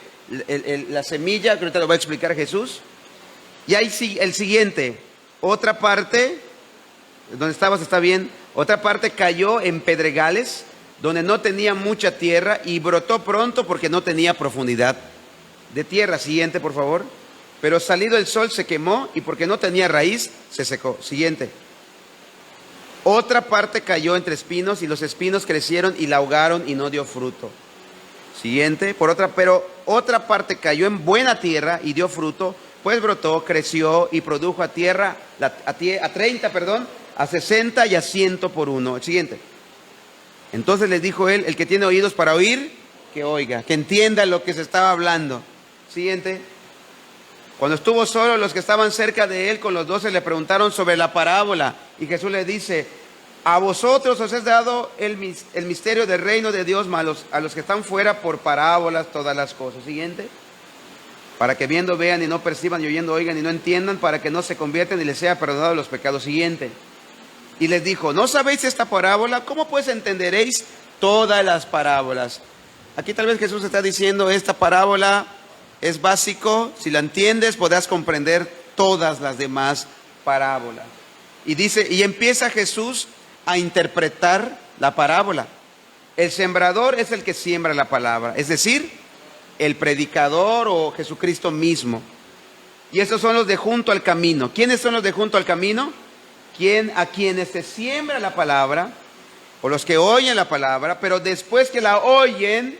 Speaker 2: la semilla, que ahorita lo va a explicar Jesús. Y ahí el siguiente, otra parte, donde estabas está bien, otra parte cayó en pedregales, donde no tenía mucha tierra y brotó pronto porque no tenía profundidad de tierra. Siguiente, por favor. Pero salido el sol se quemó y porque no tenía raíz, se secó. Siguiente. Otra parte cayó entre espinos y los espinos crecieron y la ahogaron y no dio fruto. Siguiente. Pero otra parte cayó en buena tierra y dio fruto, pues brotó, creció y produjo a 30, a 60 y a 100 por uno. Siguiente. Entonces les dijo él, el que tiene oídos para oír, que oiga, que entienda lo que se estaba hablando. Siguiente. Cuando estuvo solo, los que estaban cerca de él con los 12 le preguntaron sobre la parábola. Y Jesús le dice, a vosotros os es dado el misterio del reino de Dios, mas a los que están fuera por parábolas todas las cosas. Siguiente. Para que viendo vean y no perciban y oyendo oigan y no entiendan, para que no se conviertan y les sea perdonado los pecados. Siguiente. Y les dijo, ¿no sabéis esta parábola? ¿Cómo pues entenderéis todas las parábolas? Aquí tal vez Jesús está diciendo, esta parábola es básico, si la entiendes podrás comprender todas las demás parábolas. Y dice, y empieza Jesús a interpretar la parábola. El sembrador es el que siembra la palabra, es decir, el predicador o Jesucristo mismo. Y estos son los de junto al camino. ¿Quiénes son los de junto al camino? A quienes se siembra la palabra, o los que oyen la palabra, pero después que la oyen,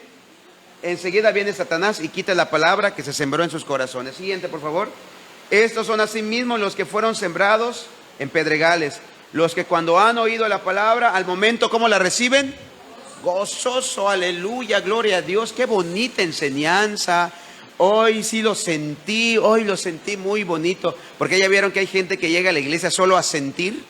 Speaker 2: enseguida viene Satanás y quita la palabra que se sembró en sus corazones. Siguiente, por favor. Estos son asimismo los que fueron sembrados en pedregales, los que cuando han oído la palabra, al momento, ¿cómo la reciben? Gozoso, aleluya, gloria a Dios, qué bonita enseñanza. Hoy sí lo sentí muy bonito, porque ya vieron que hay gente que llega a la iglesia solo a sentir.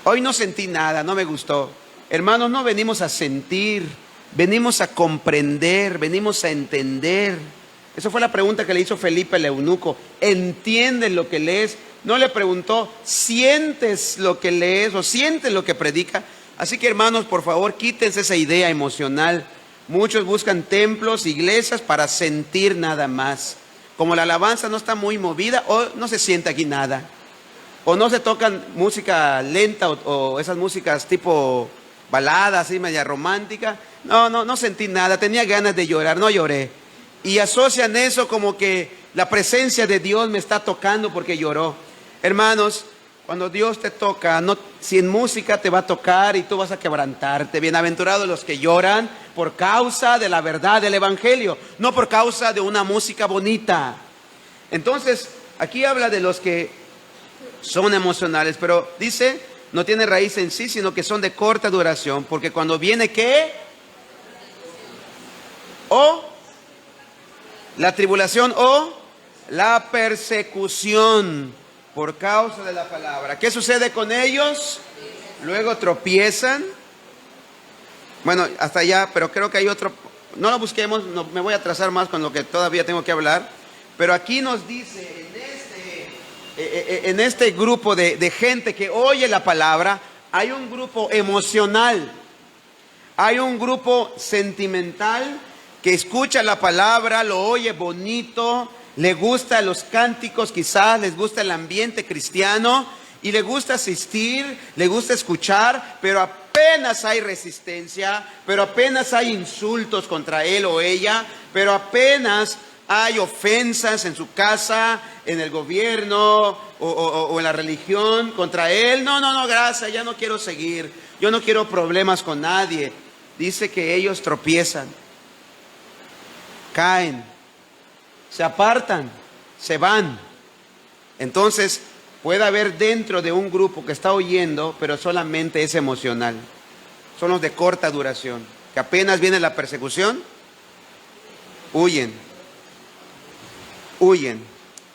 Speaker 2: Hoy no sentí nada, no me gustó. Hermanos, no venimos a sentir, venimos a comprender, venimos a entender. Esa fue la pregunta que le hizo Felipe al eunuco. ¿Entiendes lo que lees? No le preguntó, ¿sientes lo que lees o sientes lo que predica? Así que hermanos, por favor, quítense esa idea emocional. Muchos buscan templos, iglesias para sentir nada más. Como la alabanza no está muy movida, o no se siente aquí nada. O no se tocan música lenta o esas músicas tipo balada, así media romántica. No sentí nada, tenía ganas de llorar, no lloré. Y asocian eso como que la presencia de Dios me está tocando porque lloró. Hermanos, Cuando Dios te toca, no, si en música te va a tocar y tú vas a quebrantarte. Bienaventurados los que lloran por causa de la verdad del Evangelio, no por causa de una música bonita. Entonces, aquí habla de los que son emocionales, pero dice, no tiene raíz en sí, sino que son de corta duración, porque cuando viene, ¿qué? O la tribulación o la persecución por causa de la palabra. ¿Qué sucede con ellos? Luego tropiezan. Bueno, hasta allá, pero creo que hay otro. No lo busquemos, no, me voy a atrasar más con lo que todavía tengo que hablar. Pero aquí nos dice, en este grupo de gente que oye la palabra, hay un grupo emocional, hay un grupo sentimental que escucha la palabra, lo oye bonito, le gustan los cánticos, quizás les gusta el ambiente cristiano y le gusta asistir, le gusta escuchar, pero apenas hay resistencia, pero apenas hay insultos contra él o ella, pero apenas hay ofensas en su casa, en el gobierno o en la religión contra él. No, gracias, ya no quiero seguir, yo no quiero problemas con nadie. Dice que ellos tropiezan, caen, se apartan, se van. Entonces puede haber dentro de un grupo que está oyendo, pero solamente es emocional. Son los de corta duración, que apenas viene la persecución, huyen.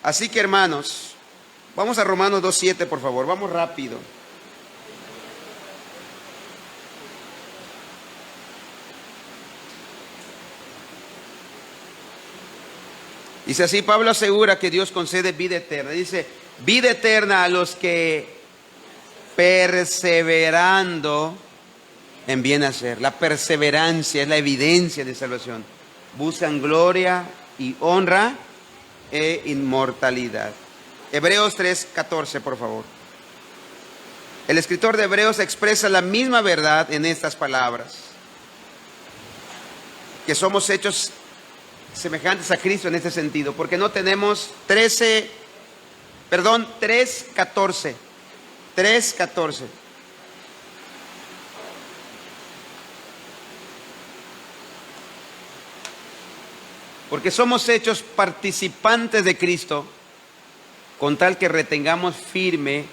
Speaker 2: Así que, hermanos, vamos a Romanos 2:7, por favor, vamos rápido. Dice así, Pablo asegura que Dios concede vida eterna. Dice, vida eterna a los que perseverando en bien hacer. La perseverancia es la evidencia de salvación. Buscan gloria y honra e inmortalidad. Hebreos 3:14, por favor. El escritor de Hebreos expresa la misma verdad en estas palabras, que somos hechos semejantes a Cristo en este sentido, porque no tenemos 3:14. Porque somos hechos participantes de Cristo, con tal que retengamos firme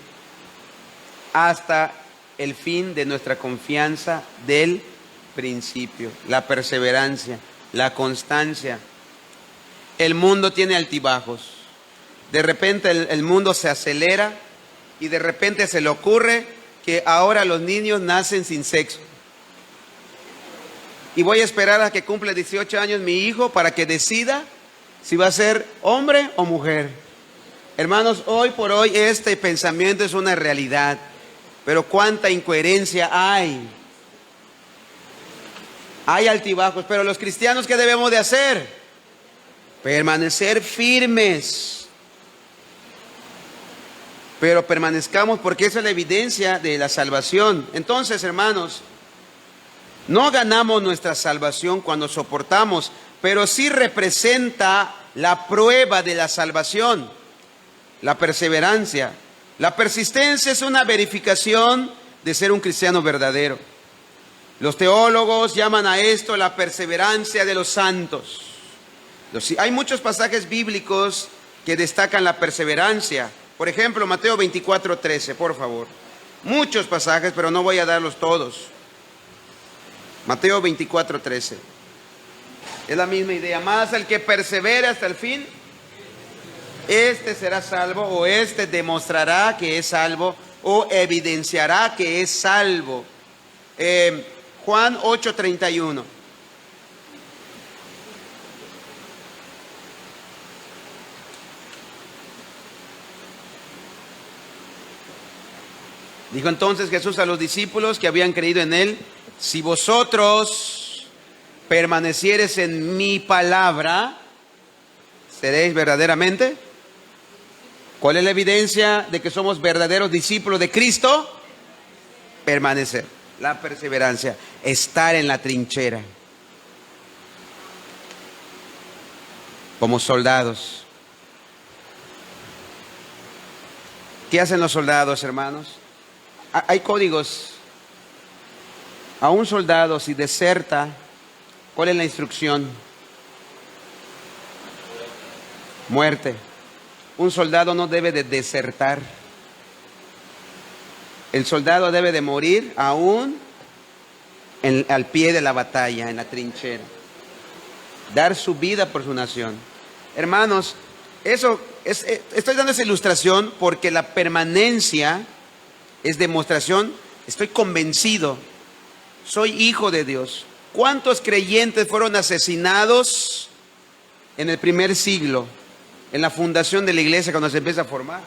Speaker 2: hasta el fin de nuestra confianza del principio, la perseverancia, la constancia. El mundo tiene altibajos. De repente el mundo se acelera y de repente se le ocurre que ahora los niños nacen sin sexo. Y voy a esperar a que cumpla 18 años mi hijo para que decida si va a ser hombre o mujer. Hermanos, hoy por hoy este pensamiento es una realidad, pero cuánta incoherencia hay. Hay altibajos, pero los cristianos, ¿qué debemos de hacer? Permanecer firmes. Pero permanezcamos porque esa es la evidencia de la salvación. Entonces, hermanos, no ganamos nuestra salvación cuando soportamos, pero sí representa la prueba de la salvación, la perseverancia. La persistencia es una verificación de ser un cristiano verdadero. Los teólogos llaman a esto la perseverancia de los santos. Hay muchos pasajes bíblicos que destacan la perseverancia. Por ejemplo, Mateo 24:13, por favor. Muchos pasajes, pero no voy a darlos todos. Mateo 24:13. Es la misma idea. Más el que persevere hasta el fin, este será salvo, o este demostrará que es salvo, o evidenciará que es salvo. Juan 8:31. Dijo entonces Jesús a los discípulos que habían creído en él: si vosotros permaneciereis en mi palabra, seréis verdaderamente. ¿Cuál es la evidencia de que somos verdaderos discípulos de Cristo? Permanecer, la perseverancia, estar en la trinchera como soldados. ¿Qué hacen los soldados, hermanos? Hay códigos. A un soldado, si deserta, ¿cuál es la instrucción? Muerte. Un soldado no debe de desertar. El soldado debe de morir aún al pie de la batalla, en la trinchera. Dar su vida por su nación. Hermanos, estoy dando esa ilustración porque la permanencia es demostración. Estoy convencido, soy hijo de Dios. ¿Cuántos creyentes fueron asesinados en el primer siglo, en la fundación de la iglesia, cuando se empieza a formar?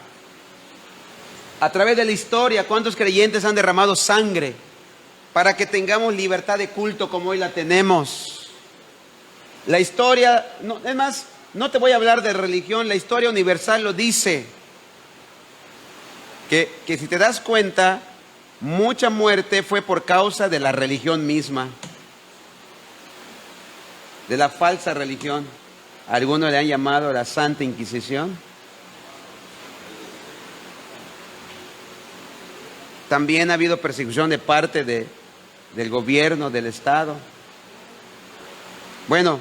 Speaker 2: A través de la historia, ¿cuántos creyentes han derramado sangre para que tengamos libertad de culto como hoy la tenemos? La historia, no, es más, no te voy a hablar de religión, la historia universal lo dice. Que si te das cuenta, mucha muerte fue por causa de la religión misma, de la falsa religión. Algunos le han llamado la Santa Inquisición. También ha habido persecución de parte del gobierno, del Estado. Bueno,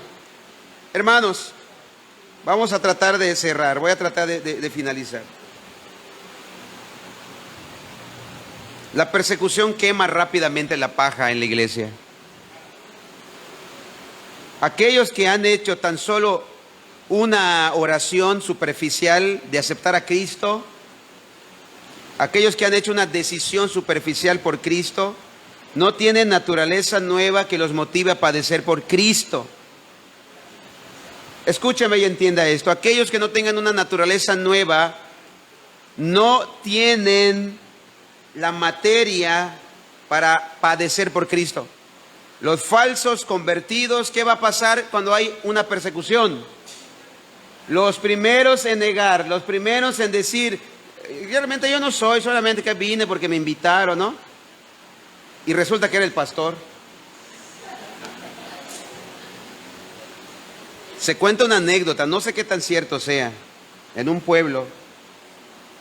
Speaker 2: hermanos, vamos a tratar de cerrar, voy a tratar de finalizar. La persecución quema rápidamente la paja en la iglesia. Aquellos que han hecho tan solo una oración superficial de aceptar a Cristo, aquellos que han hecho una decisión superficial por Cristo, no tienen naturaleza nueva que los motive a padecer por Cristo. Escúcheme y entienda esto. Aquellos que no tengan una naturaleza nueva, no tienen la materia para padecer por Cristo. Los falsos convertidos, ¿qué va a pasar cuando hay una persecución? Los primeros en negar, los primeros en decir, realmente yo no soy, solamente que vine porque me invitaron, ¿no? Y resulta que era el pastor. Se cuenta una anécdota, no sé qué tan cierto sea, en un pueblo,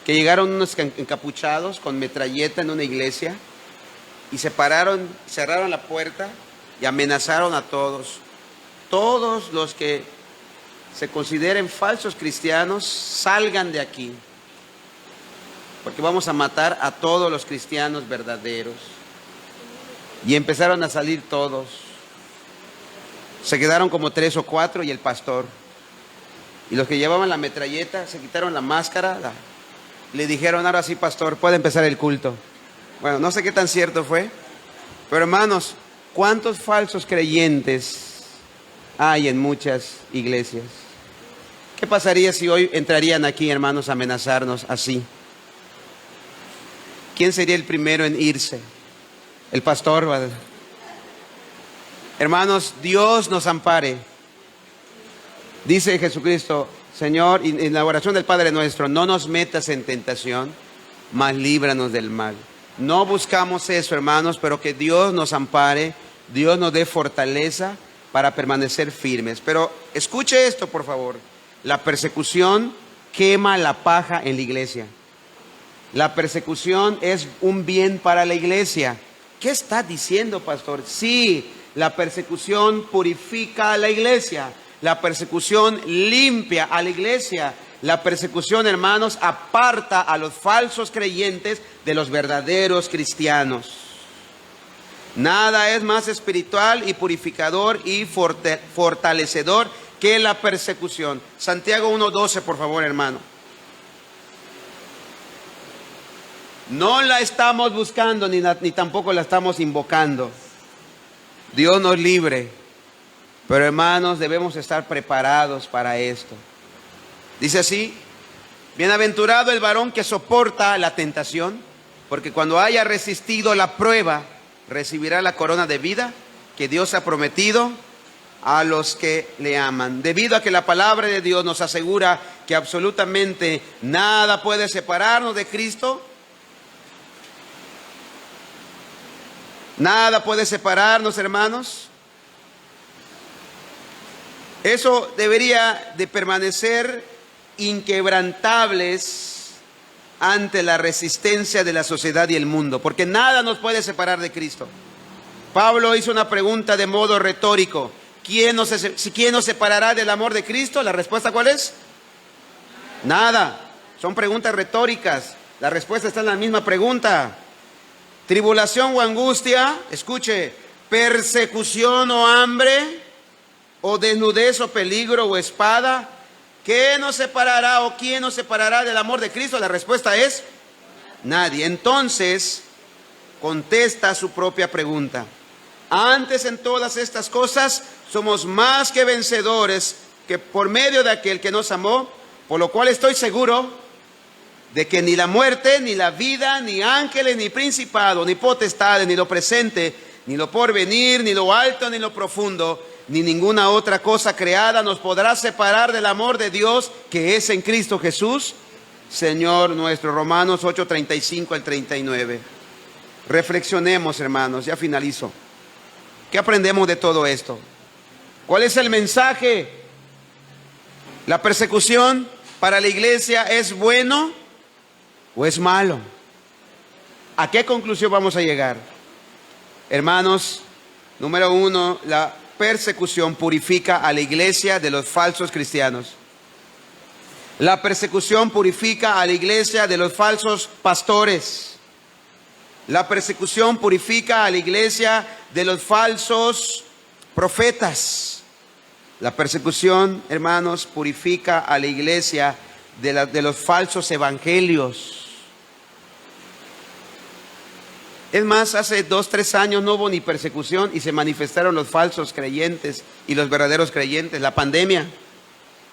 Speaker 2: que llegaron unos encapuchados con metralleta en una iglesia y se pararon, cerraron la puerta y amenazaron a todos. Todos los que se consideren falsos cristianos, salgan de aquí, porque vamos a matar a todos los cristianos verdaderos. Y empezaron a salir todos. Se quedaron como 3 o 4 y el pastor. Y los que llevaban la metralleta se quitaron la máscara, le dijeron, ahora sí, pastor, puede empezar el culto. Bueno, no sé qué tan cierto fue, pero hermanos, ¿cuántos falsos creyentes hay en muchas iglesias? ¿Qué pasaría si hoy entrarían aquí, hermanos, a amenazarnos así? ¿Quién sería el primero en irse? El pastor, ¿verdad? Hermanos, Dios nos ampare. Dice Jesucristo, Señor, y en la oración del Padre nuestro, no nos metas en tentación, mas líbranos del mal. No buscamos eso, hermanos, pero que Dios nos ampare, Dios nos dé fortaleza para permanecer firmes. Pero escuche esto, por favor. La persecución quema la paja en la iglesia. La persecución es un bien para la iglesia. ¿Qué está diciendo, pastor? Sí, la persecución purifica a la iglesia. La persecución limpia a la iglesia. La persecución, hermanos, aparta a los falsos creyentes de los verdaderos cristianos. Nada es más espiritual y purificador y fortalecedor que la persecución. Santiago 1:12, por favor, hermano. No la estamos buscando ni tampoco la estamos invocando. Dios nos libre. Pero hermanos, debemos estar preparados para esto. Dice así: bienaventurado el varón que soporta la tentación, porque cuando haya resistido la prueba, recibirá la corona de vida que Dios ha prometido a los que le aman. Debido a que la palabra de Dios nos asegura que absolutamente nada puede separarnos de Cristo, nada puede separarnos, hermanos. Eso debería de permanecer inquebrantables ante la resistencia de la sociedad y el mundo, porque nada nos puede separar de Cristo. Pablo hizo una pregunta de modo retórico. ¿Quién nos separará del amor de Cristo? ¿La respuesta cuál es? Nada. Son preguntas retóricas. La respuesta está en la misma pregunta. Tribulación o angustia, escuche, persecución o hambre, o desnudez o peligro o espada, ¿qué nos separará o quién nos separará del amor de Cristo? La respuesta es nadie. Entonces, contesta su propia pregunta. Antes en todas estas cosas somos más que vencedores que por medio de aquel que nos amó, por lo cual estoy seguro de que ni la muerte, ni la vida, ni ángeles, ni principados, ni potestades, ni lo presente, ni lo porvenir, ni lo alto, ni lo profundo, ni ninguna otra cosa creada nos podrá separar del amor de Dios que es en Cristo Jesús, Señor nuestro. Romanos 8:35 al 39. Reflexionemos, hermanos, ya finalizo. ¿Qué aprendemos de todo esto? ¿Cuál es el mensaje? ¿La persecución para la iglesia es bueno o es malo? ¿A qué conclusión vamos a llegar? Hermanos, número uno, la persecución purifica a la iglesia de los falsos cristianos. La persecución purifica a la iglesia de los falsos pastores. La persecución purifica a la iglesia de los falsos profetas. La persecución, hermanos, purifica a la iglesia de los falsos evangelios. Es más, hace 2, 3 años no hubo ni persecución y se manifestaron los falsos creyentes y los verdaderos creyentes. La pandemia.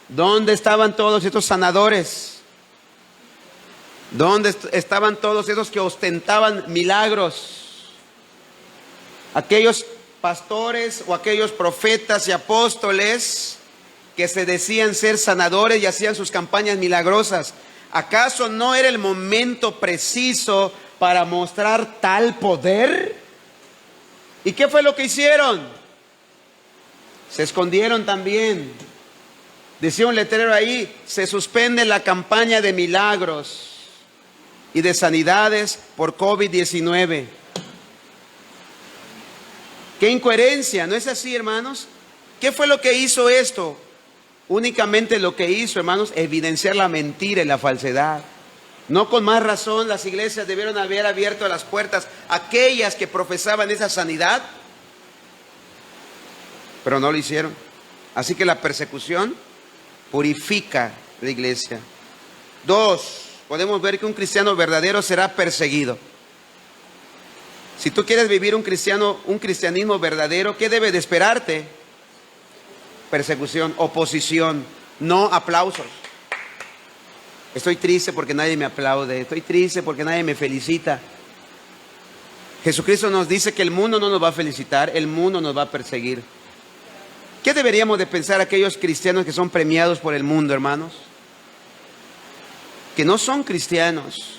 Speaker 2: ¿Dónde estaban todos estos sanadores? ¿Dónde estaban todos esos que ostentaban milagros? Aquellos pastores o aquellos profetas y apóstoles que se decían ser sanadores y hacían sus campañas milagrosas. ¿Acaso no era el momento preciso para mostrar tal poder? ¿Y qué fue lo que hicieron? Se escondieron también. Decía un letrero ahí, se suspende la campaña de milagros y de sanidades por COVID-19. ¡Qué incoherencia! ¿No es así, hermanos? ¿Qué fue lo que hizo esto? Únicamente lo que hizo, hermanos, evidenciar la mentira y la falsedad. No con más razón las iglesias debieron haber abierto las puertas a aquellas que profesaban esa sanidad, pero no lo hicieron. Así que la persecución purifica la iglesia. 2, podemos ver que un cristiano verdadero será perseguido. Si tú quieres vivir un cristianismo verdadero, ¿qué debe de esperarte? Persecución, oposición, no aplausos. Estoy triste porque nadie me aplaude, estoy triste porque nadie me felicita. Jesucristo nos dice que el mundo no nos va a felicitar, el mundo nos va a perseguir. ¿Qué deberíamos de pensar aquellos cristianos que son premiados por el mundo, hermanos? Que no son cristianos.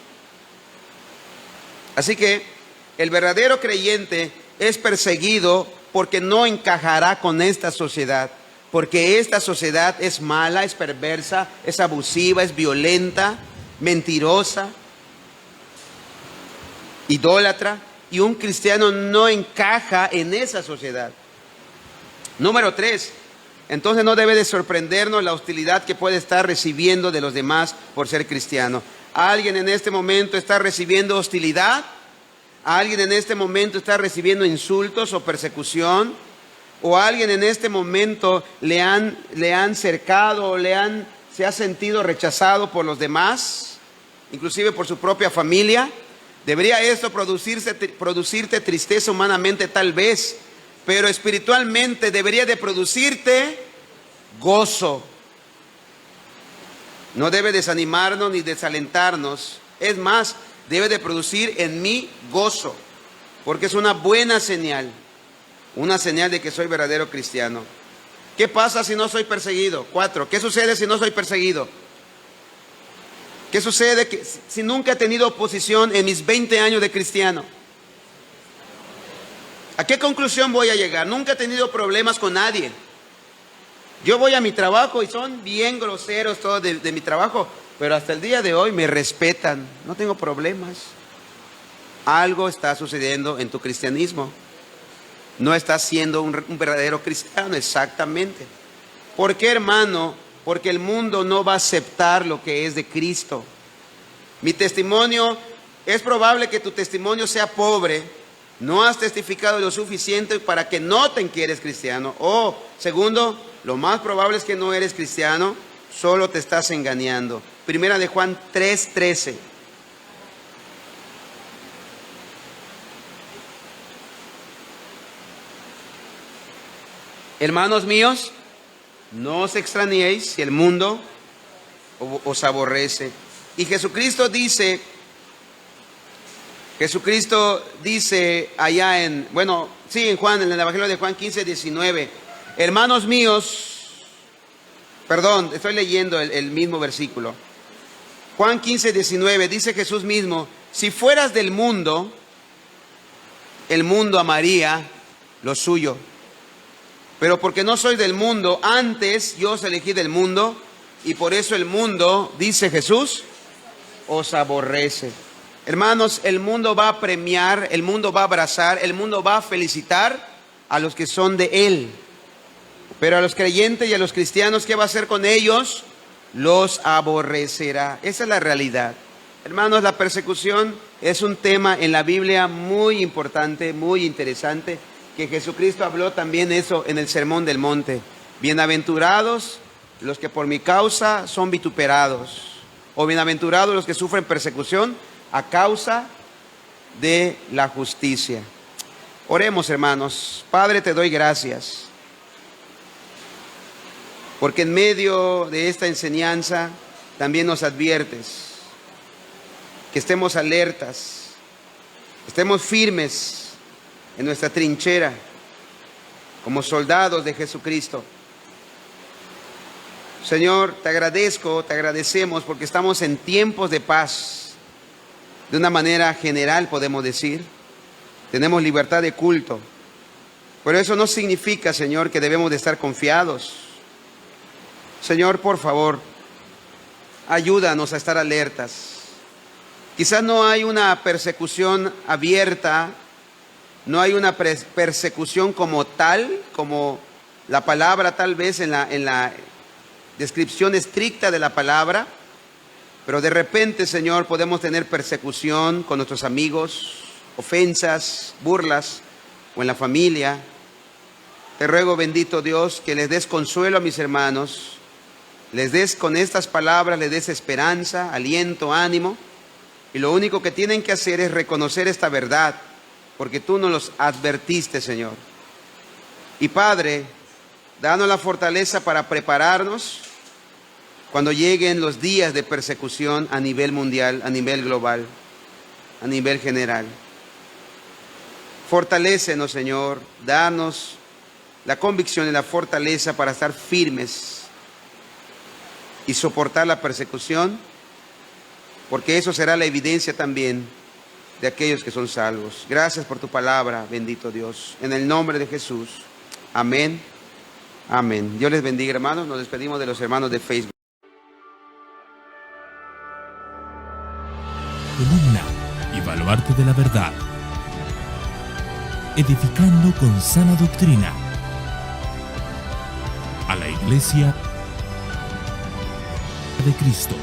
Speaker 2: Así que el verdadero creyente es perseguido porque no encajará con esta sociedad. Porque esta sociedad es mala, es perversa, es abusiva, es violenta, mentirosa, idólatra. Y un cristiano no encaja en esa sociedad. Número 3, entonces no debe de sorprendernos la hostilidad que puede estar recibiendo de los demás por ser cristiano. ¿Alguien en este momento está recibiendo hostilidad? ¿Alguien en este momento está recibiendo insultos o persecución? ¿O alguien en este momento le han cercado o se ha sentido rechazado por los demás, inclusive por su propia familia? ¿Debería esto producirte tristeza humanamente? Tal vez, pero espiritualmente debería de producirte gozo. No debe desanimarnos ni desalentarnos. Es más, debe de producir en mí gozo, porque es una buena señal. Una señal de que soy verdadero cristiano. ¿Qué pasa si no soy perseguido? 4. ¿Qué sucede si no soy perseguido? ¿Qué sucede si nunca he tenido oposición en mis 20 años de cristiano? ¿A qué conclusión voy a llegar? Nunca he tenido problemas con nadie. Yo voy a mi trabajo y son bien groseros todos de mi trabajo, pero hasta el día de hoy me respetan, no tengo problemas. Algo está sucediendo en tu cristianismo. No estás siendo un verdadero cristiano, exactamente. ¿Por qué, hermano? Porque el mundo no va a aceptar lo que es de Cristo. Mi testimonio, es probable que tu testimonio sea pobre. No has testificado lo suficiente para que noten que eres cristiano. O, segundo, lo más probable es que no eres cristiano, solo te estás engañando. Primera de Juan 3:13. Hermanos míos, no os extrañéis si el mundo os aborrece. Y Jesucristo dice allá en Juan, en el Evangelio de Juan 15:19, hermanos míos, perdón, estoy leyendo el mismo versículo. Juan 15:19 dice Jesús mismo, si fueras del mundo, el mundo amaría lo suyo. Pero porque no sois del mundo, antes yo os elegí del mundo, y por eso el mundo, dice Jesús, os aborrece. Hermanos, el mundo va a premiar, el mundo va a abrazar, el mundo va a felicitar a los que son de Él. Pero a los creyentes y a los cristianos, ¿qué va a hacer con ellos? Los aborrecerá. Esa es la realidad. Hermanos, la persecución es un tema en la Biblia muy importante, muy interesante, que Jesucristo habló también eso en el Sermón del Monte. Bienaventurados los que por mi causa son vituperados, o bienaventurados los que sufren persecución a causa de la justicia. Oremos, hermanos. Padre, te doy gracias, porque en medio de esta enseñanza también nos adviertes que estemos alertas, estemos firmes en nuestra trinchera como soldados de Jesucristo. Señor, te agradecemos porque estamos en tiempos de paz. De una manera general podemos decir, tenemos libertad de culto. Pero eso no significa, Señor, que debemos de estar confiados. Señor, por favor, ayúdanos a estar alertas. Quizás no hay una persecución abierta, no hay una persecución como tal, como la palabra tal vez en la descripción estricta de la palabra, pero de repente, Señor, podemos tener persecución con nuestros amigos, ofensas, burlas, o en la familia. Te ruego, bendito Dios, que les des consuelo a mis hermanos, les des con estas palabras, les des esperanza, aliento, ánimo, y lo único que tienen que hacer es reconocer esta verdad, porque tú nos los advertiste, Señor. Y Padre, danos la fortaleza para prepararnos cuando lleguen los días de persecución a nivel mundial, a nivel global, a nivel general. Fortalécenos, Señor, danos la convicción y la fortaleza para estar firmes y soportar la persecución, porque eso será la evidencia también de aquellos que son salvos. Gracias por tu palabra, bendito Dios. En el nombre de Jesús. Amén. Amén. Dios les bendiga, hermanos. Nos despedimos de los hermanos de Facebook.
Speaker 1: Columna y baluarte de la verdad. Edificando con sana doctrina a la Iglesia de Cristo.